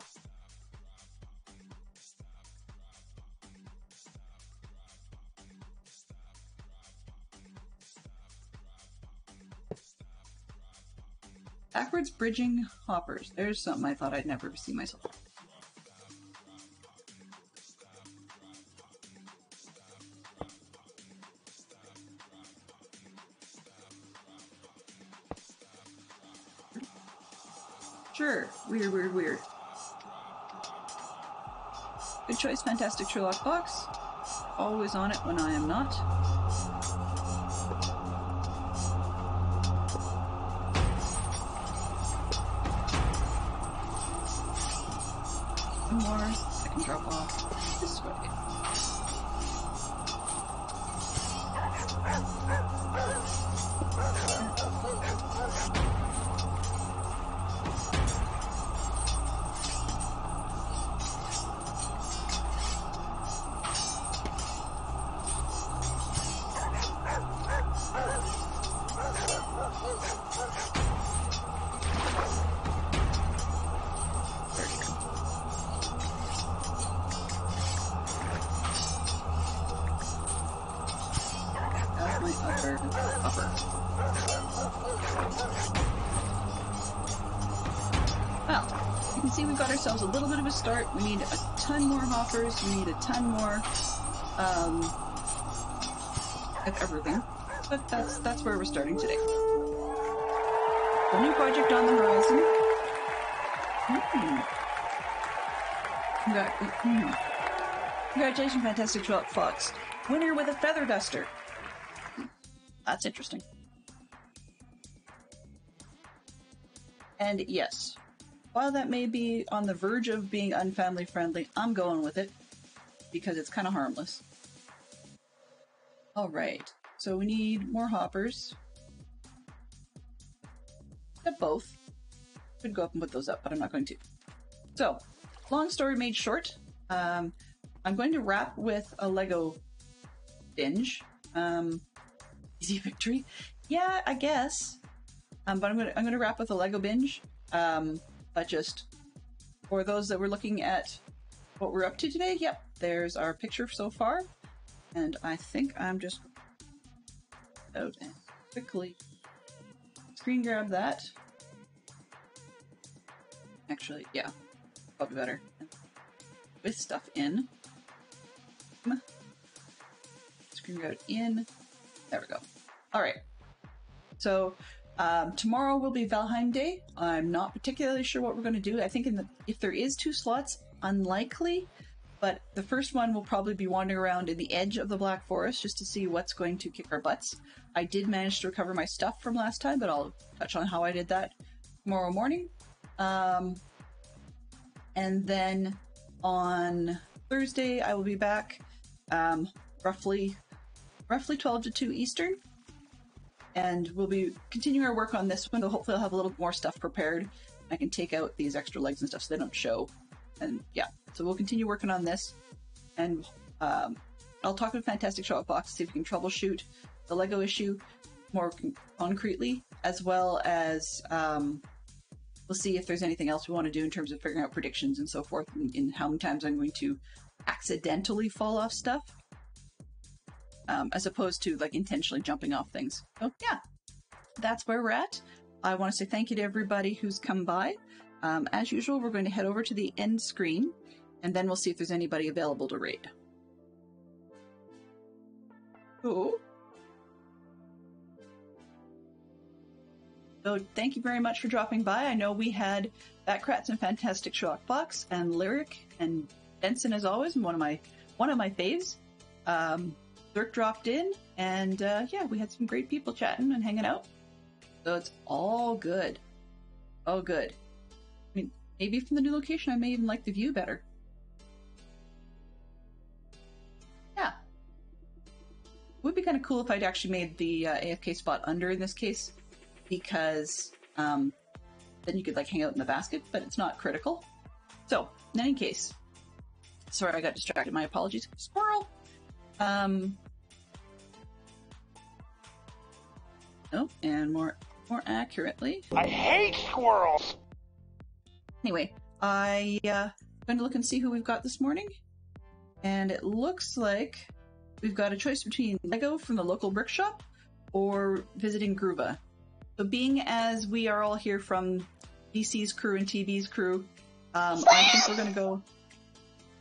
Backwards bridging hoppers. There's something I thought I'd never see myself. Sure. Weird, weird, weird. Good choice, Fantastic Sherlock Box. Always on it when I am not. One more. I can drop off this way. Well, you can see we've got ourselves a little bit of a start. We need a ton more hoppers. We need a ton more of everything. But that's where we're starting today. A new project on the horizon. Congratulations, Fantastic Sherlock Fox. Winner with a feather duster. That's interesting. And yes, while that may be on the verge of being unfamily friendly, I'm going with it because it's kind of harmless. All right, so we need more hoppers. Got both. Could go up and put those up, but I'm not going to. So, long story made short, I'm going to wrap with a Lego binge. Easy victory? Yeah, I guess. But I'm gonna wrap with a Lego binge. But just for those that were looking at what we're up to today, yep, there's our picture so far. And I think I'm just out and quickly screen grab that. Actually, yeah, probably better. With stuff in. Screen grab in. There we go. All right. So tomorrow will be Valheim Day. I'm not particularly sure what we're going to do. I think if there is 2 slots, unlikely. But the first one will probably be wandering around in the edge of the Black Forest just to see what's going to kick our butts. I did manage to recover my stuff from last time, but I'll touch on how I did that tomorrow morning. And then on Thursday, I will be back roughly 12 to 2 Eastern. And we'll be continuing our work on this one, so hopefully I'll have a little more stuff prepared. I can take out these extra legs and stuff so they don't show. And yeah, so we'll continue working on this. And I'll talk with Fantastic Shopbox, see if we can troubleshoot the Lego issue more concretely, as well as we'll see if there's anything else we want to do in terms of figuring out predictions and so forth, in how many times I'm going to accidentally fall off stuff. As opposed to like intentionally jumping off things. So yeah, that's where we're at. I want to say thank you to everybody who's come by. As usual, we're going to head over to the end screen, and then we'll see if there's anybody available to raid. Oh. So thank you very much for dropping by. I know we had Batkratz and Fantastic Shockbox and Lyric and Benson as always, and one of my faves. Dirk dropped in, and yeah, we had some great people chatting and hanging out. So it's all good. All good. I mean, maybe from the new location, I may even like the view better. Yeah. It would be kind of cool if I'd actually made the AFK spot under in this case, because then you could like hang out in the basket, but it's not critical. So, in any case, sorry I got distracted, my apologies. Squirrel! Oh, and more accurately. I hate squirrels! Anyway, I'm going to look and see who we've got this morning. And it looks like we've got a choice between Lego from the local brick shop or visiting Gruva. So being as we are all here from DC's crew and TV's crew, I think we're going to go...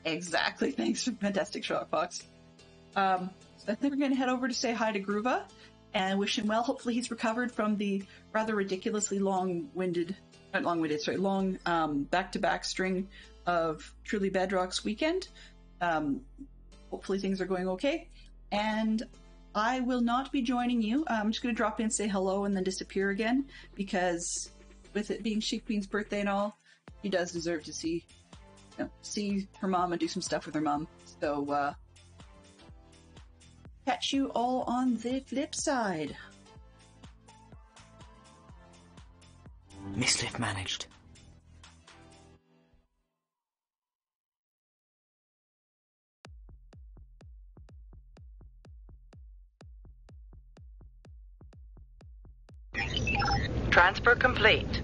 Exactly, thanks for Fantastic Shockbox. So I think we're going to head over to say hi to Gruva and wish him well. Hopefully he's recovered from the rather ridiculously long back-to-back string of Truly Bedrock's weekend. Hopefully things are going okay. And I will not be joining you. I'm just going to drop in, say hello, and then disappear again, because with it being Sheep Queen's birthday and all, she does deserve to see her mom and do some stuff with her mom. So, catch you all on the flip side. Mislift managed. Transfer complete.